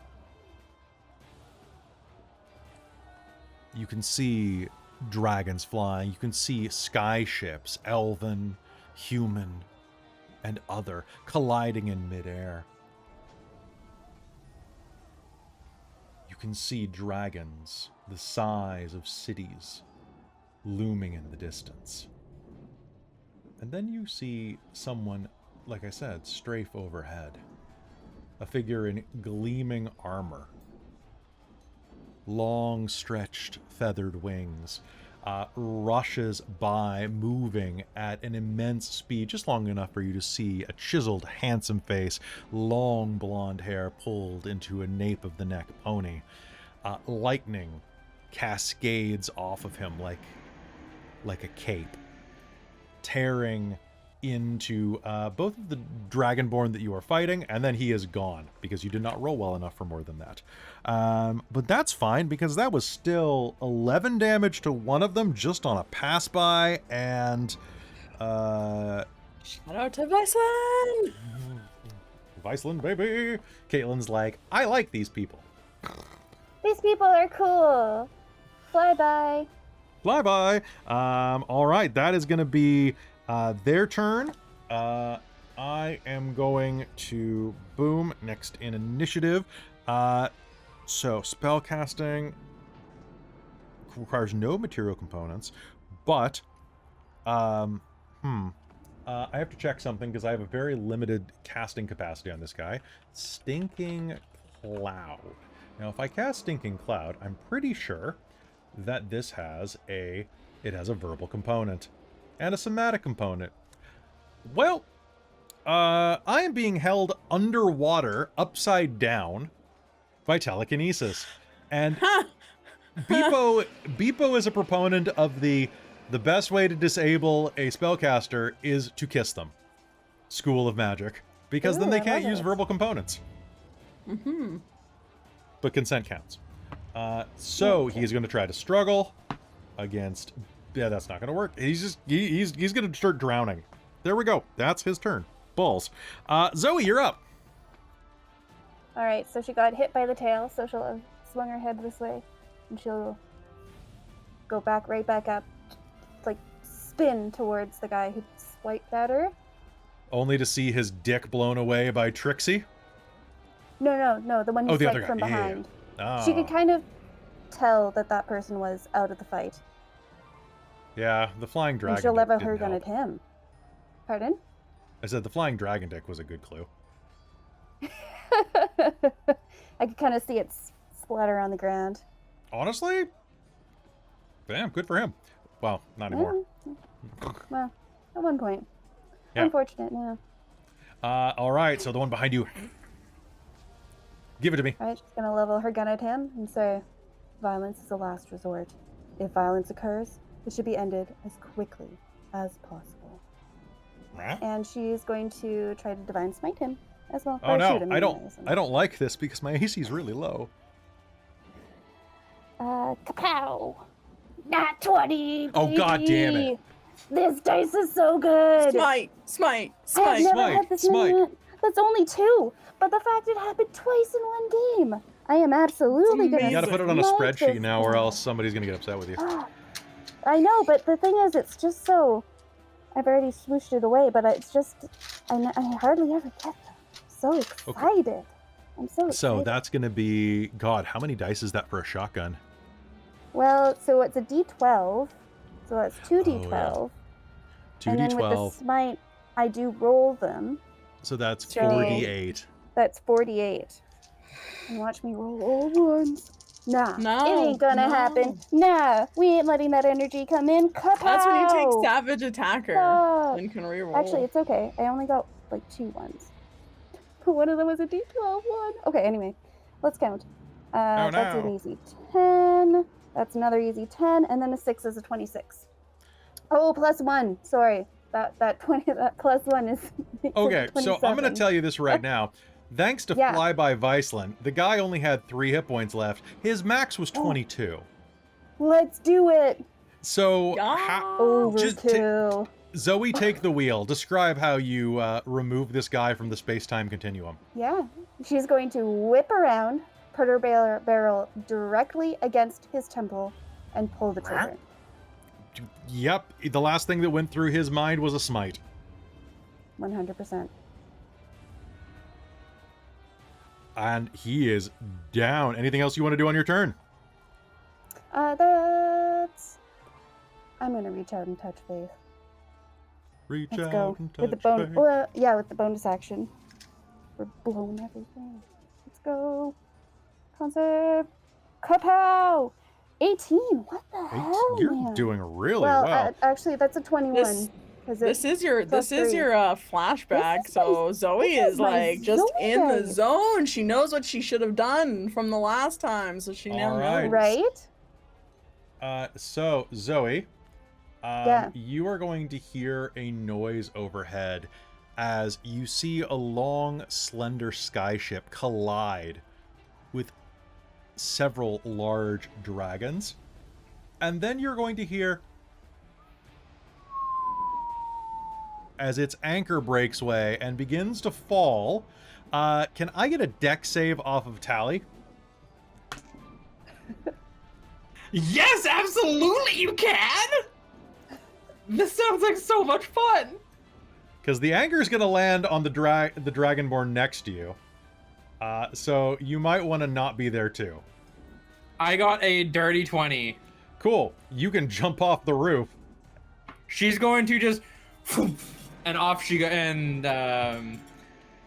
You can see dragons flying. You can see sky ships, elven, human, and other, colliding in midair. You can see dragons the size of cities looming in the distance. And then you see someone, like I said, strafe overhead. A figure in gleaming armor. Long stretched feathered wings. Rushes by, moving at an immense speed, just long enough for you to see a chiseled, handsome face, long blonde hair pulled into a nape of the neck pony. Lightning cascades off of him like a cape, tearing into both of the Dragonborn that you are fighting, and then he is gone because you did not roll well enough for more than that. But that's fine because that was still 11 damage to one of them just on a pass by, and Shout out to Viceland! Viceland, baby! Caitlin's like, I like these people. These people are cool. Fly by. Fly by. All right, that is going to be their turn. I am going to boom next in initiative. So spellcasting requires no material components, but I have to check something because I have a very limited casting capacity on this guy. Stinking Cloud. Now, if I cast Stinking Cloud, I'm pretty sure that this has a verbal component and a somatic component. Well, I am being held underwater, upside down, by telekinesis, and Beepo is a proponent of the best way to disable a spellcaster is to kiss them. School of Magic, because then they can't use verbal components. But consent counts. So he's going to try to struggle against. Yeah, that's not going to work. He's going to start drowning. There we go. That's his turn. Balls. Zoe, you're up. All right, so she got hit by the tail, so she'll have swung her head this way, and she'll go right back up, like spin towards the guy who swiped at her. Only to see his dick blown away by Trixxi? No, the one who swiped from behind. Yeah. Oh. She could kind of tell that person was out of the fight. Yeah, the flying dragon. And she'll level her gun at him. Pardon? I said the flying dragon dick was a good clue. I could kind of see it splatter on the ground. Honestly? Damn, good for him. Well, not anymore. Well, at one point. Yeah. Unfortunate, yeah. All right, so the one behind you Give it to me. All right, she's gonna level her gun at him and say, "Violence is a last resort. If violence occurs, it should be ended as quickly as possible." And she's going to try to divine smite him as well. Oh Or no, shoot him I anyways. don't like this because my AC is really low. Kapow! Not 20! Oh, God damn it. baby! This dice is so good! Smite. I have never Smite, had this smite. many. That's only 2, but the fact it happened twice in one game. I am absolutely It's gonna. You gotta put it on a smite spreadsheet this now, or guy. else somebody's gonna get upset with you. I know, but the thing is, it's just so. I've already swooshed it away, but it's just. I hardly ever get them. So excited. I'm so excited. So that's gonna be, God, how many dice is that for a shotgun? Well, so it's a D12. So that's 2D12. And then with the 2d12. smite, I do roll them. So that's So- 48. That's 48. And watch me roll all ones. Nah, No, it ain't gonna no. happen. Nah, we ain't letting that energy come in. Kapow! That's when you take Savage Attacker. Fuck. Then can reroll. Actually, it's okay. I only got like 2 ones. But one of them was a D12 one. Okay, anyway, let's count. Oh, That's an no. easy 10. That's another easy 10, and then a 6 is a 26. Oh, +1. Sorry, that 20. That +1 is. makes it Okay, so I'm gonna 27. tell you this right now. Thanks to Yeah. Flyby Viceland, the guy only had 3 hit points left. His max was Oh. 22. Let's do it. So, Yeah. Just Overkill. Zoe, take the wheel. Describe how you remove this guy from the space-time continuum. Yeah, she's going to whip around, put her barrel directly against his temple, and pull the trigger. Yep, the last thing that went through his mind was a smite. 100%. And he is down. Anything else you want to do on your turn? That's. I'm gonna reach out and touch Faith. Reach Let's out go and touch with the bonus. base. Well, yeah, with the bonus action. We're blowing everything. Let's go. Concept. Kapow! 18. What the hell, You're man? doing really well. well. Actually, that's a 21. This- 'cause This is your plus 3. flashback. This is So my- Zoe this is is my like just Zoe in the day. zone. She knows what she should have done from the last time, so she now Alright. knows. Right? So, Zoe, Yeah. you are going to hear a noise overhead as you see a long, slender skyship collide with several large dragons. And then you're going to hear as its anchor breaks away and begins to fall. Can I get a deck save off of Tally? Yes, absolutely you can! This sounds like so much fun! Because the anchor is going to land on the Dragonborn next to you. So you might want to not be there too. I got a dirty 20. Cool. You can jump off the roof. She's going to just... And off she goes, and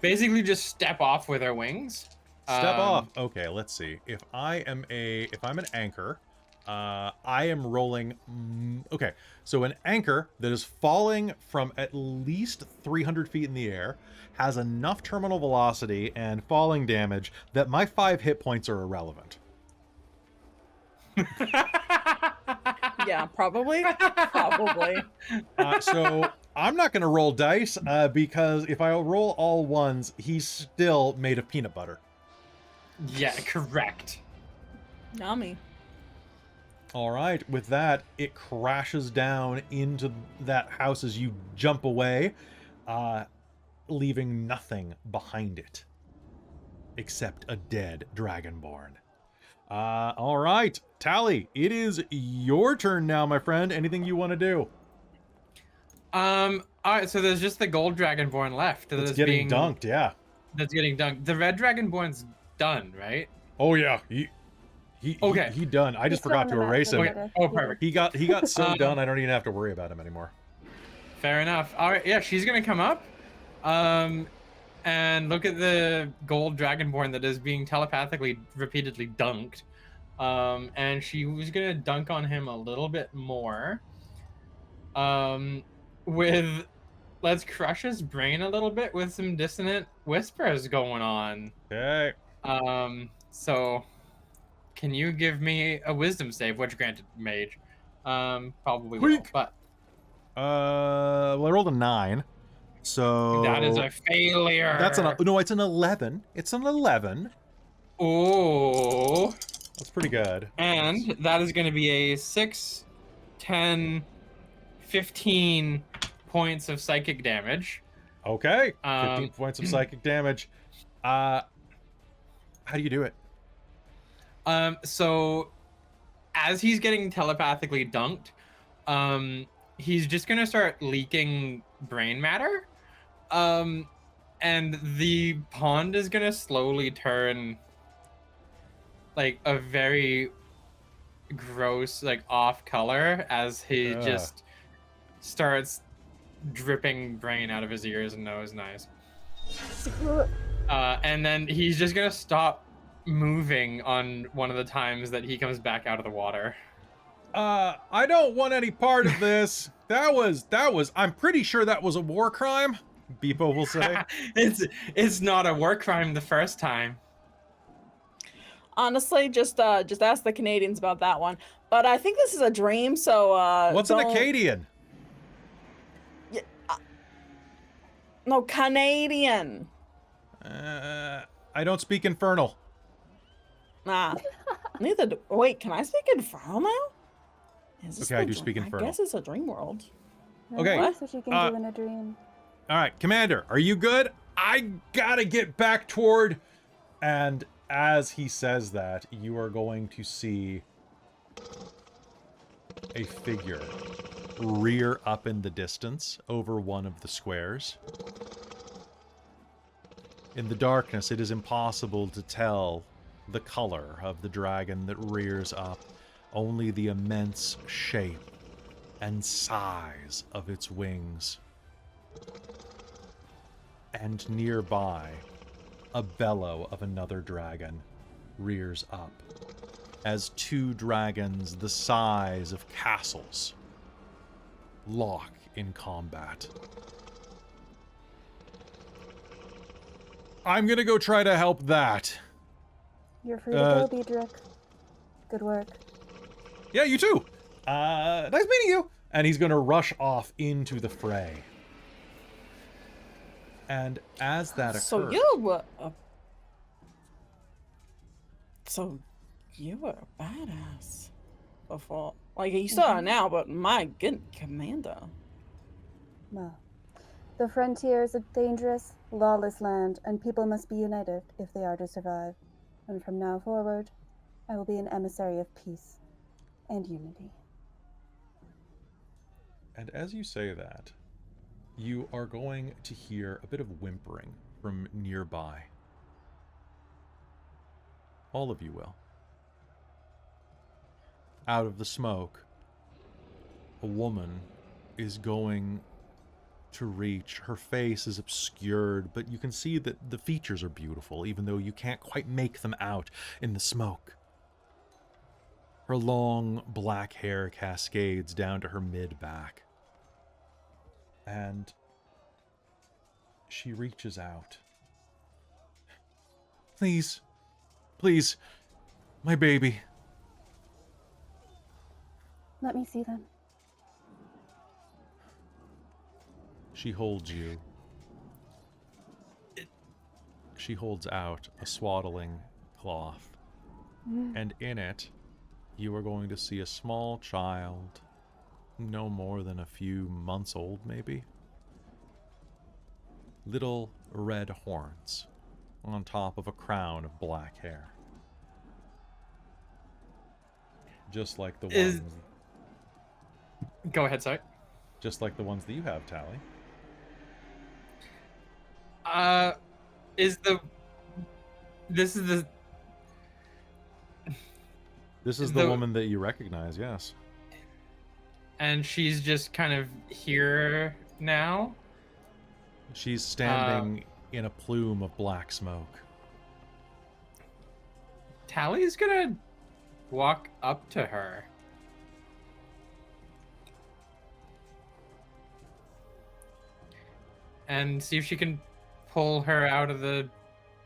basically just step off with her wings. Step off. Okay, let's see. If I'm an anchor, I am rolling. Okay, so an anchor that is falling from at least 300 feet in the air has enough terminal velocity and falling damage that my 5 hit points are irrelevant. Yeah, probably. Probably. So I'm not going to roll dice because if I roll all ones, he's still made of peanut butter. Yeah, correct. Yummy. All right, with that, it crashes down into that house as you jump away, leaving nothing behind it except a dead Dragonborn. All right, Tally, it is your turn now, my friend. Anything you want to do? All right, so there's just the gold dragonborn left. It's that's getting dunked, yeah. That's getting dunked. The red dragonborn's done, right? Oh yeah, Okay. He done. I just He's forgot to throwing them erase out him. the Okay. window. Oh, perfect. He got so Um, done, I don't even have to worry about him anymore. Fair enough. All right, yeah, she's gonna come up, and look at the gold dragonborn that is being telepathically repeatedly dunked, and she was gonna dunk on him a little bit more, with let's crush his brain a little bit with some dissonant whispers going on. Okay. So can you give me a wisdom save, which granted mage probably will, Weak. but Well, I rolled a 9. So that is a failure. That's no, it's an 11. It's an 11. Oh. That's pretty good. And that is going to be a 6, 10, 15 points of psychic damage. Okay. 15 points of psychic damage. How do you do it? So as he's getting telepathically dunked, he's just gonna start leaking brain matter. And the pond is gonna slowly turn like a very gross, like off color as he just starts dripping brain out of his ears and nose and eyes. And then he's just gonna stop moving on one of the times that he comes back out of the water. I don't want any part of this. That was, I'm pretty sure that was a war crime, Beepo will say. It's not a war crime the first time. Honestly, just ask the Canadians about that one. But I think this is a dream, so What's an Acadian? No, Canadian. I don't speak Infernal. Nah. Neither do. Wait, can I speak Infernal now? Is this Okay, I the do speak dream? Infernal. I guess it's a dream world. Okay, That's what you can do in a dream. All right, Commander, are you good? I gotta get back toward... And as he says that, you are going to see a figure rear up in the distance over one of the squares. In the darkness, it is impossible to tell the color of the dragon that rears up, only the immense shape and size of its wings. And nearby, a bellow of another dragon rears up, as two dragons the size of castles lock in combat. I'm gonna go try to help that. You're free to go, Beedrick. Good work. Yeah, you too. Nice meeting you. And he's gonna rush off into the fray. And as that occurs... So you were a badass before. Like, you still are now, but my good commander. Well, the frontier is a dangerous, lawless land, and people must be united if they are to survive. And from now forward, I will be an emissary of peace and unity. And as you say that, you are going to hear a bit of whimpering from nearby. All of you will. Out of the smoke, a woman is going to reach. Her face is obscured, but you can see that the features are beautiful, even though you can't quite make them out in the smoke. Her long black hair cascades down to her mid-back. And she reaches out. Please, please, my baby. Let me see them. She holds you. She holds out a swaddling cloth. And in it, you are going to see a small child, no more than a few months old, maybe. Little red horns on top of a crown of black hair. Just like the ones... Go ahead, sorry. Just like the ones that you have, Tally. This is the woman that you recognize, yes. And she's just kind of here now? She's standing in a plume of black smoke. Tally's gonna walk up to her. And see if she can pull her out of the...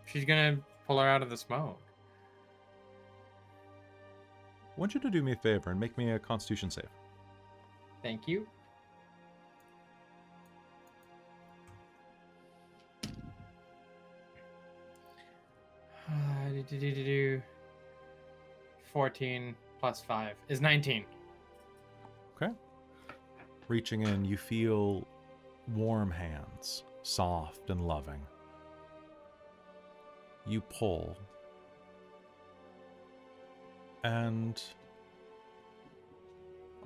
She's gonna pull her out of the smoke. I want you to do me a favor and make me a Constitution save. Thank you. Do 14 plus 5 is 19. Okay. Reaching in, you feel warm hands, soft and loving. You pull. And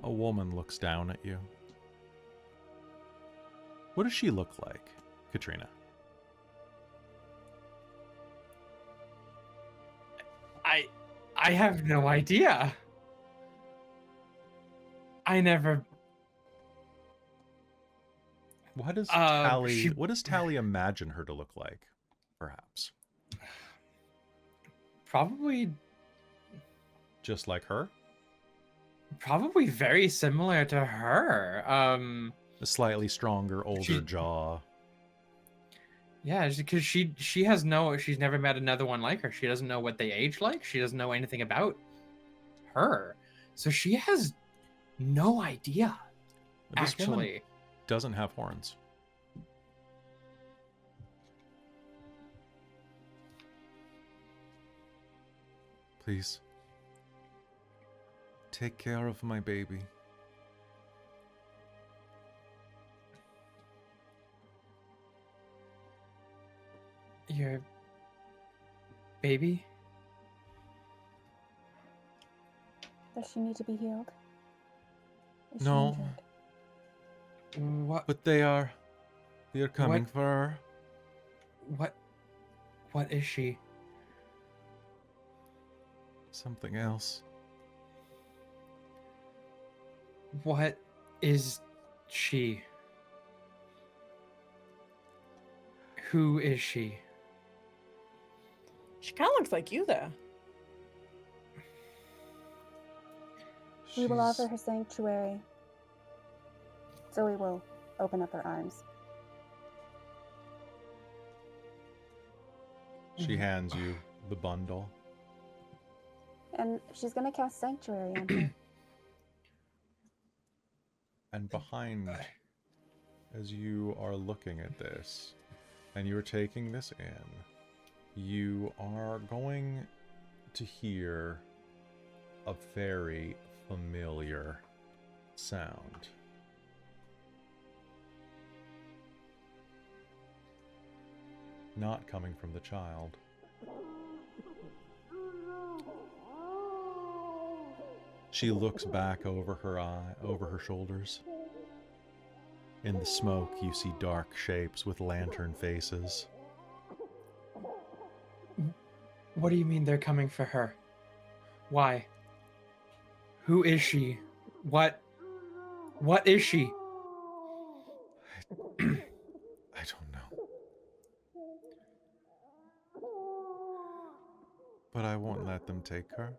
a woman looks down at you. What does she look like, Katrina? I have no idea. I never. What does What does Tally imagine her to look like? Perhaps. Probably. Just like her. Probably very similar to her. A slightly stronger, older jaw. Yeah, because she's never met another one like her. She doesn't know what they age like. She doesn't know anything about her, so she has no idea. This woman Actually, doesn't have horns. Please, take care of my baby. your baby. Does she need to be healed? Is she No. injured? What? But they are coming for her. What is she? Something else. What is she? Who is she? She kind of looks like you, though. We will offer her sanctuary. Zoe will open up her arms. She hands you the bundle. And she's going to cast sanctuary on her. And behind, as you are looking at this, and you're taking this in, you are going to hear a very familiar sound. Not coming from the child. She looks back over her shoulders. In the smoke, you see dark shapes with lantern faces. What do you mean they're coming for her? Why? Who is she? What is she? I don't know. But I won't let them take her.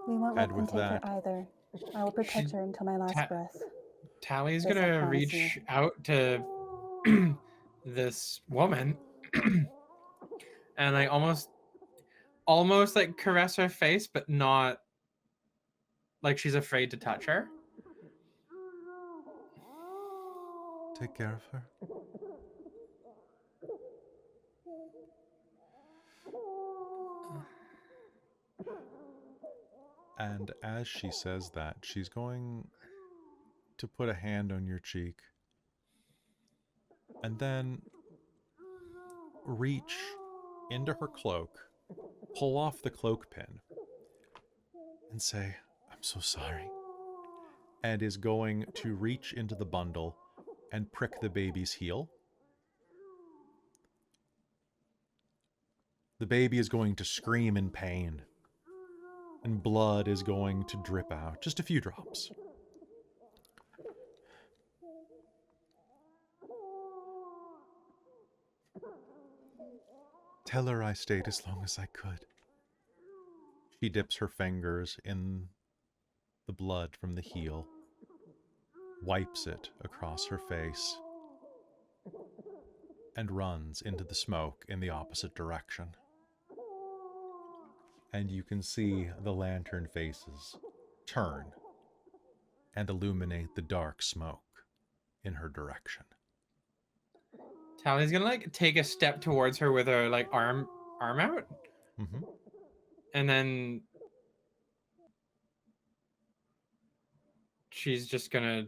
We won't let And them with take that, her either. I will protect her until my last breath. Tally's Yes, I gonna promise reach you. out to this woman and like almost like caress her face, but not like she's afraid to touch her. take care of her. And as she says that, she's going to put a hand on your cheek and then reach into her cloak, pull off the cloak pin, and say, "I'm so sorry," and is going to reach into the bundle and prick the baby's heel. The baby is going to scream in pain, and blood is going to drip out, just a few drops. Tell her I stayed as long as I could. She dips her fingers in the blood from the heel, wipes it across her face, and runs into the smoke in the opposite direction. And you can see the lantern faces turn and illuminate the dark smoke in her direction. Tally's gonna like take a step towards her with her like arm out, Mm-hmm. and then she's just gonna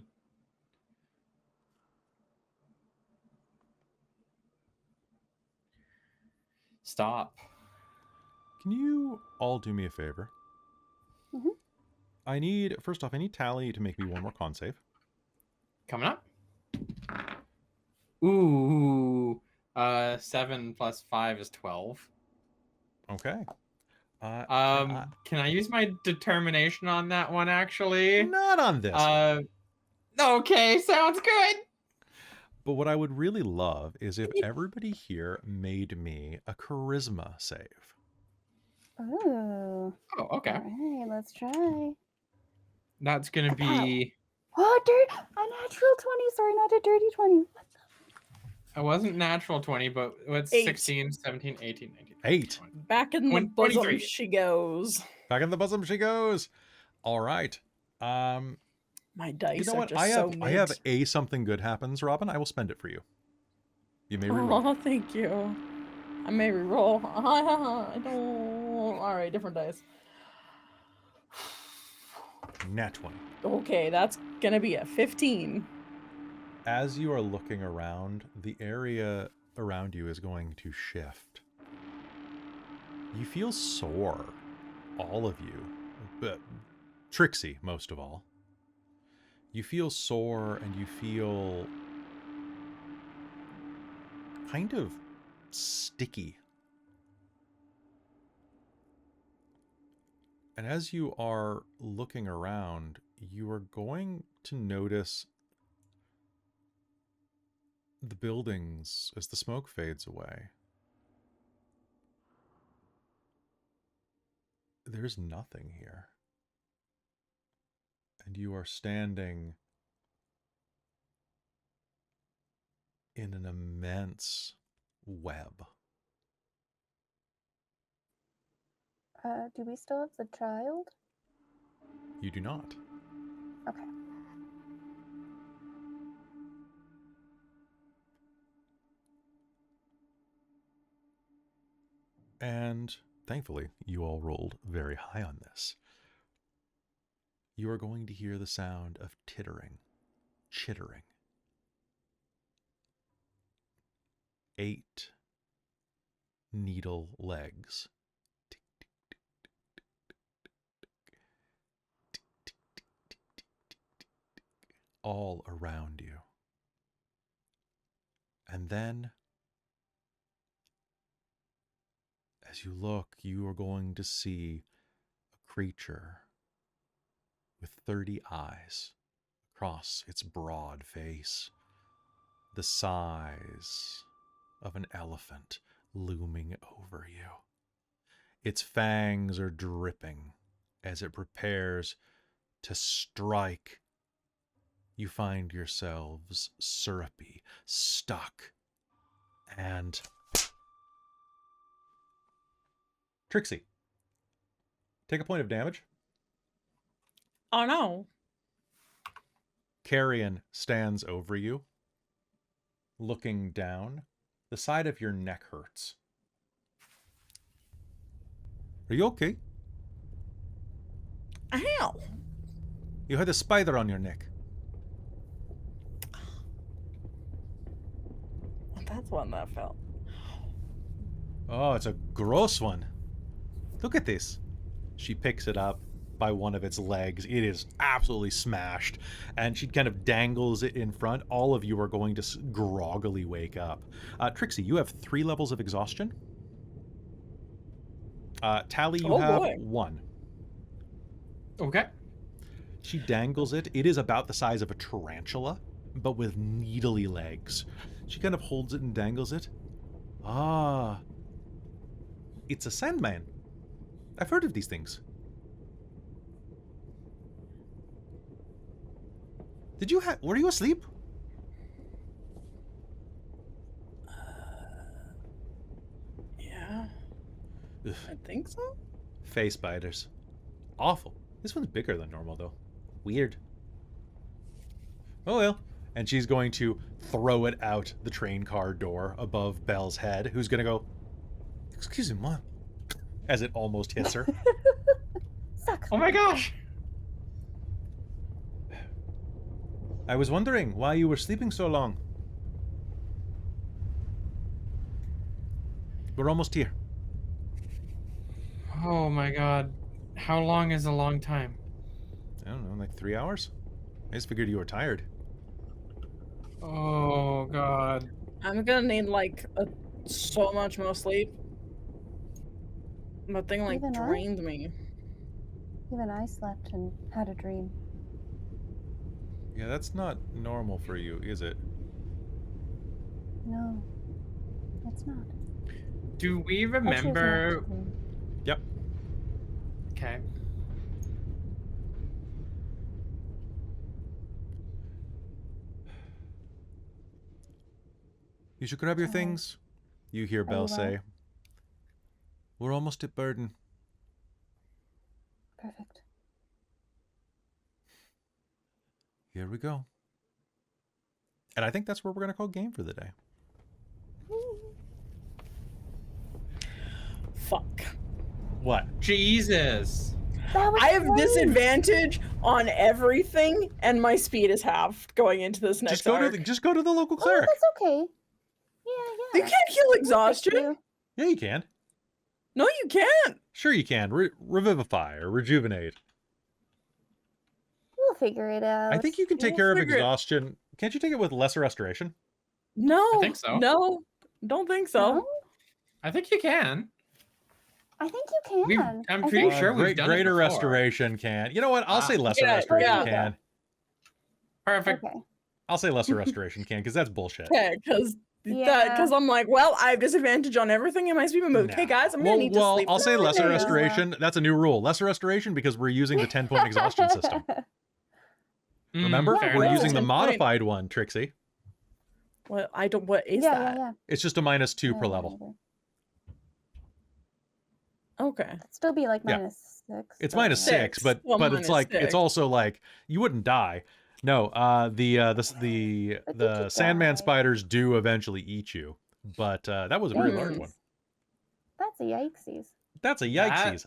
stop. Can you all do me a favor? Mhm. First off, I need Tally to make me one more con save. Coming up. Ooh, 7 plus 5 is 12. Okay. Can I use my determination on that one, actually? Not on this one. Okay, sounds good. But what I would really love is if everybody here made me a charisma save. Oh. Oh, okay. All right, let's try. That's gonna be. Oh, a natural 20. Sorry, not a dirty 20. It wasn't natural 20, but it's 8. 16, 17, 18, 19. 8. 20. Back in the 23. bosom she goes. Back in the bosom she goes. All right. My dice You know are what? just I so have mid. a something good happens, Robin. I will spend it for you. You may reroll. Oh, thank you. I may reroll. I don't. All right, different dice. Nat 20. Okay, that's gonna be a 15. As you are looking around, the area around you is going to shift. You feel sore, all of you, but Trixxi most of all. You feel sore and you feel kind of sticky. And as you are looking around, you are going to notice the buildings as the smoke fades away. There's nothing here. And you are standing in an immense web. Do we still have the child? You do not. Okay. And thankfully, you all rolled very high on this. You are going to hear the sound of chittering. 8 needle legs. All around you. And then, as you look, you are going to see a creature with 30 eyes across its broad face, the size of an elephant looming over you. Its fangs are dripping as it prepares to strike. You find yourselves syrupy, stuck, and Trixxi, take a point of damage. Oh no. Carrion stands over you, looking down. The side of your neck hurts. Are you okay? Ow. You had a spider on your neck. That's one that felt. Oh, it's a gross one. Look at this. She picks it up by one of its legs. It is absolutely smashed. And she kind of dangles it in front. All of you are going to groggily wake up. Trixxi, you have 3 levels of exhaustion. Tally, you have boy. 1. Okay. She dangles it. It is about the size of a tarantula, but with needly legs. She kind of holds it and dangles it. Ah. It's a Sandman. I've heard of these things. Were you asleep? Yeah. Ugh. I think so. Face spiders. Awful. This one's bigger than normal, though. Weird. Oh well. And she's going to throw it out the train car door above Belle's head, who's going to go, "Excuse me, Mom," as it almost hits her. Sucks. Oh my gosh! I was wondering why you were sleeping so long. We're almost here. Oh my god. How long is a long time? I don't know, like 3 hours? I just figured you were tired. Oh god. I'm gonna need like so much more sleep. That thing like Even I? drained me. Even I slept and had a dream. Yeah, that's not normal for you, is it? No, it's not. Do we I choose not remember? to dream. Yep. Okay. You should grab your Alright. things. You hear you Belle well? say. We're almost at Burden. Perfect. Here we go. And I think that's where we're going to call game for the day. Fuck. What? Jesus. That was I have lame. disadvantage on everything, and my speed is halved going into this next arc. Just go to the local Oh, cleric. that's okay. Yeah, You yeah. can't heal exhaustion. You. Yeah, you can. No, you can't. Sure you can. Revivify or rejuvenate. We'll figure it out. I think you can take We'll care of figure it- exhaustion. Can't you take it with lesser restoration? No. I think so. No. Don't think so. No? I think you can. I think you We've- can. I'm I pretty think- sure we've done it Greater before. restoration can. You know what? I'll say lesser yeah, restoration yeah. can. Perfect. Okay. I'll say lesser restoration can because that's bullshit. Okay, because Yeah. I'm like, well, I have disadvantage on everything in my speed movement. Okay, No. guys, I'm gonna need to sleep. I'll say for lesser No. days. restoration. That's a new rule. Lesser restoration because we're using the 10-point exhaustion system. Mm, Remember? fair We're Yeah. enough. using the 10-point. modified one, Trixxi. What I don't. What is yeah, that? yeah. It's just a -2 per Yeah, level. whatever. Okay. It'd still be like Yeah. -6. It's but, -6, Six. but Well, but it's like -6. it's also like you wouldn't die. No, the But you could Sandman die. spiders do eventually eat you, but that was a very large Yikes. one. That's a yikesies. That's a yikesies.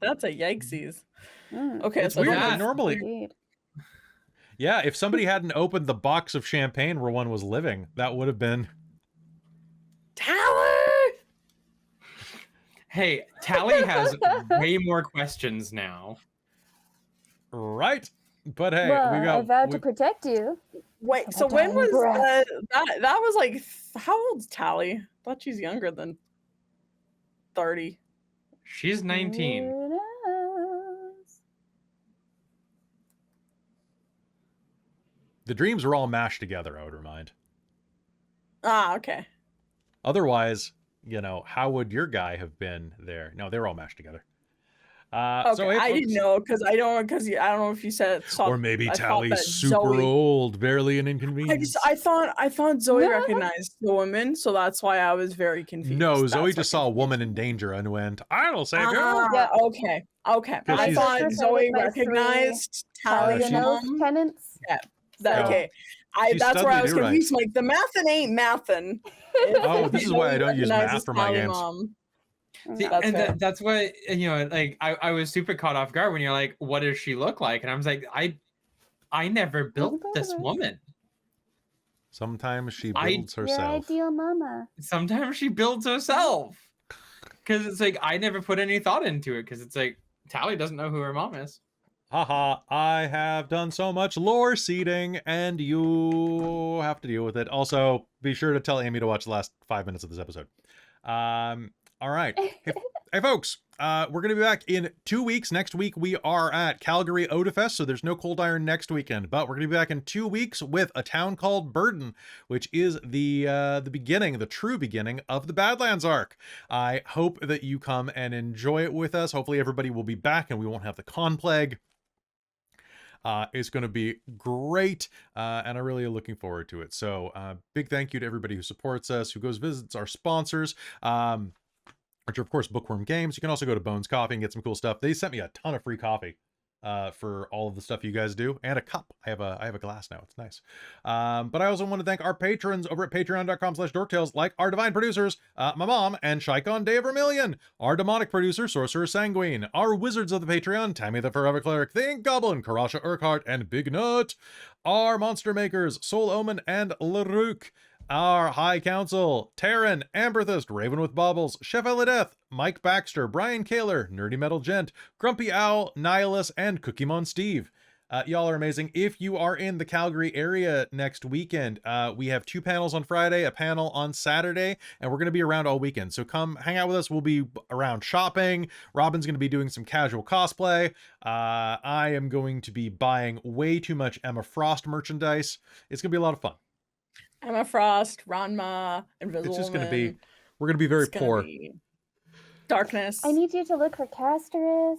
That's a yikesies. Mm, Okay, It's so weird. that- Like normally, indeed. yeah, if somebody hadn't opened the box of champagne where one was living, that would have been. Tally. Hey, Tally has way more questions now. Right. But hey, well, we got. I vowed we- to protect you. Wait, Like so a when dying was breath. that was like how old's Tally? I thought she's younger than 30. She's 19. Who knows? the dreams are all mashed together, I would remind. Ah, okay. Otherwise, how would your guy have been there? No, they're all mashed together. Okay, So hey, I didn't folks. know because I don't know if you said Or maybe I thought Tally's that super Zoe- old, barely an inconvenience. I thought Zoe Yeah. recognized the woman, so that's why I was very confused. No, That's Zoe what just saw a confused woman me. in danger and went, "I'll save you." Ah, Yeah. okay. Because I she's- thought Just Zoe recited my three recognized Tally's she- Paladin mom. tenants. That, No. okay. She That's where I studied was it right. confused. Like the mathin' ain't mathin'. Oh, this is why I don't use math Recognizes for my Tally games. mom. See, That's and fair. that's what like I was super caught off guard when you're like, what does she look like? And I was like, I never built this Brothers. woman. Sometimes she I- builds Your herself. ideal mama. Sometimes she builds herself. Because it's like I never put any thought into it because it's like Tally doesn't know who her mom is. Haha, I have done so much lore seeding, and you have to deal with it. Also, be sure to tell Amy to watch the last 5 minutes of this episode. All right. Hey, folks, we're going to be back in 2 weeks. Next week, we are at Calgary Odafest, so there's no ColdIron next weekend, but we're going to be back in 2 weeks with a town called Burden, which is the beginning, the true beginning of the Badlands arc. I hope that you come and enjoy it with us. Hopefully everybody will be back and we won't have the con plague. It's going to be great, and I'm really looking forward to it. So big thank you to everybody who supports us, who goes visits our sponsors, which are, of course, Bookwyrm Games. You can also go to Bones Coffee and get some cool stuff. They sent me a ton of free coffee for all of the stuff you guys do, and a cup. I have a glass now. It's nice. But I also want to thank our patrons over at patreon.com/dorktales, like our divine producers, my mom and Shikon Day of Vermilion, our demonic producer, Sorcerer Sanguine, our wizards of the Patreon, Tammy the Forever Cleric, the Ink Goblin, Karasha Urquhart, and Big Nut, our monster makers, Soul Omen and Larouk, our High Council, Terran, Amberthist, Raven with Baubles, Chef Eladeth, Mike Baxter, Brian Kaler, Nerdy Metal Gent, Grumpy Owl, Nihilus, and Cookiemon Steve. Y'all are amazing. If you are in the Calgary area next weekend, we have 2 panels on Friday, a panel on Saturday, and we're going to be around all weekend. So come hang out with us. We'll be around shopping. Robin's going to be doing some casual cosplay. I am going to be buying way too much Emma Frost merchandise. It's going to be a lot of fun. Emma Frost, Ranma, Invisible It's just going to be, Woman. we're going to be very It's gonna poor. be darkness. I need you to look for Casterus.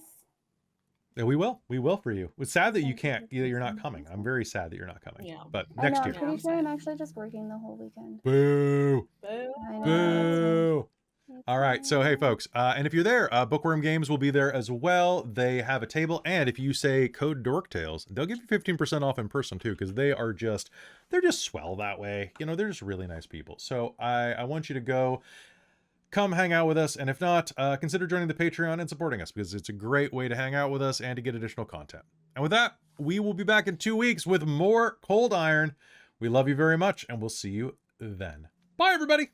Yeah, we will for you. It's sad that you can't, you're not coming. I'm very sad that you're not coming. Yeah. But I next know, year. I'm pretty sure I'm actually just working the whole weekend. Boo! Boo. I know. Boo! It's All right, so hey fine. folks, and if you're there, Bookwyrm Games will be there as well. They have a table, and if you say code DorkTales, they'll give you 15% off in person too, because they're just swell that way. You know, they're just really nice people. So I want you to come hang out with us, and if not, consider joining the Patreon and supporting us, because it's a great way to hang out with us and to get additional content. And with that, we will be back in 2 weeks with more ColdIron. We love you very much, and we'll see you then. Bye, everybody!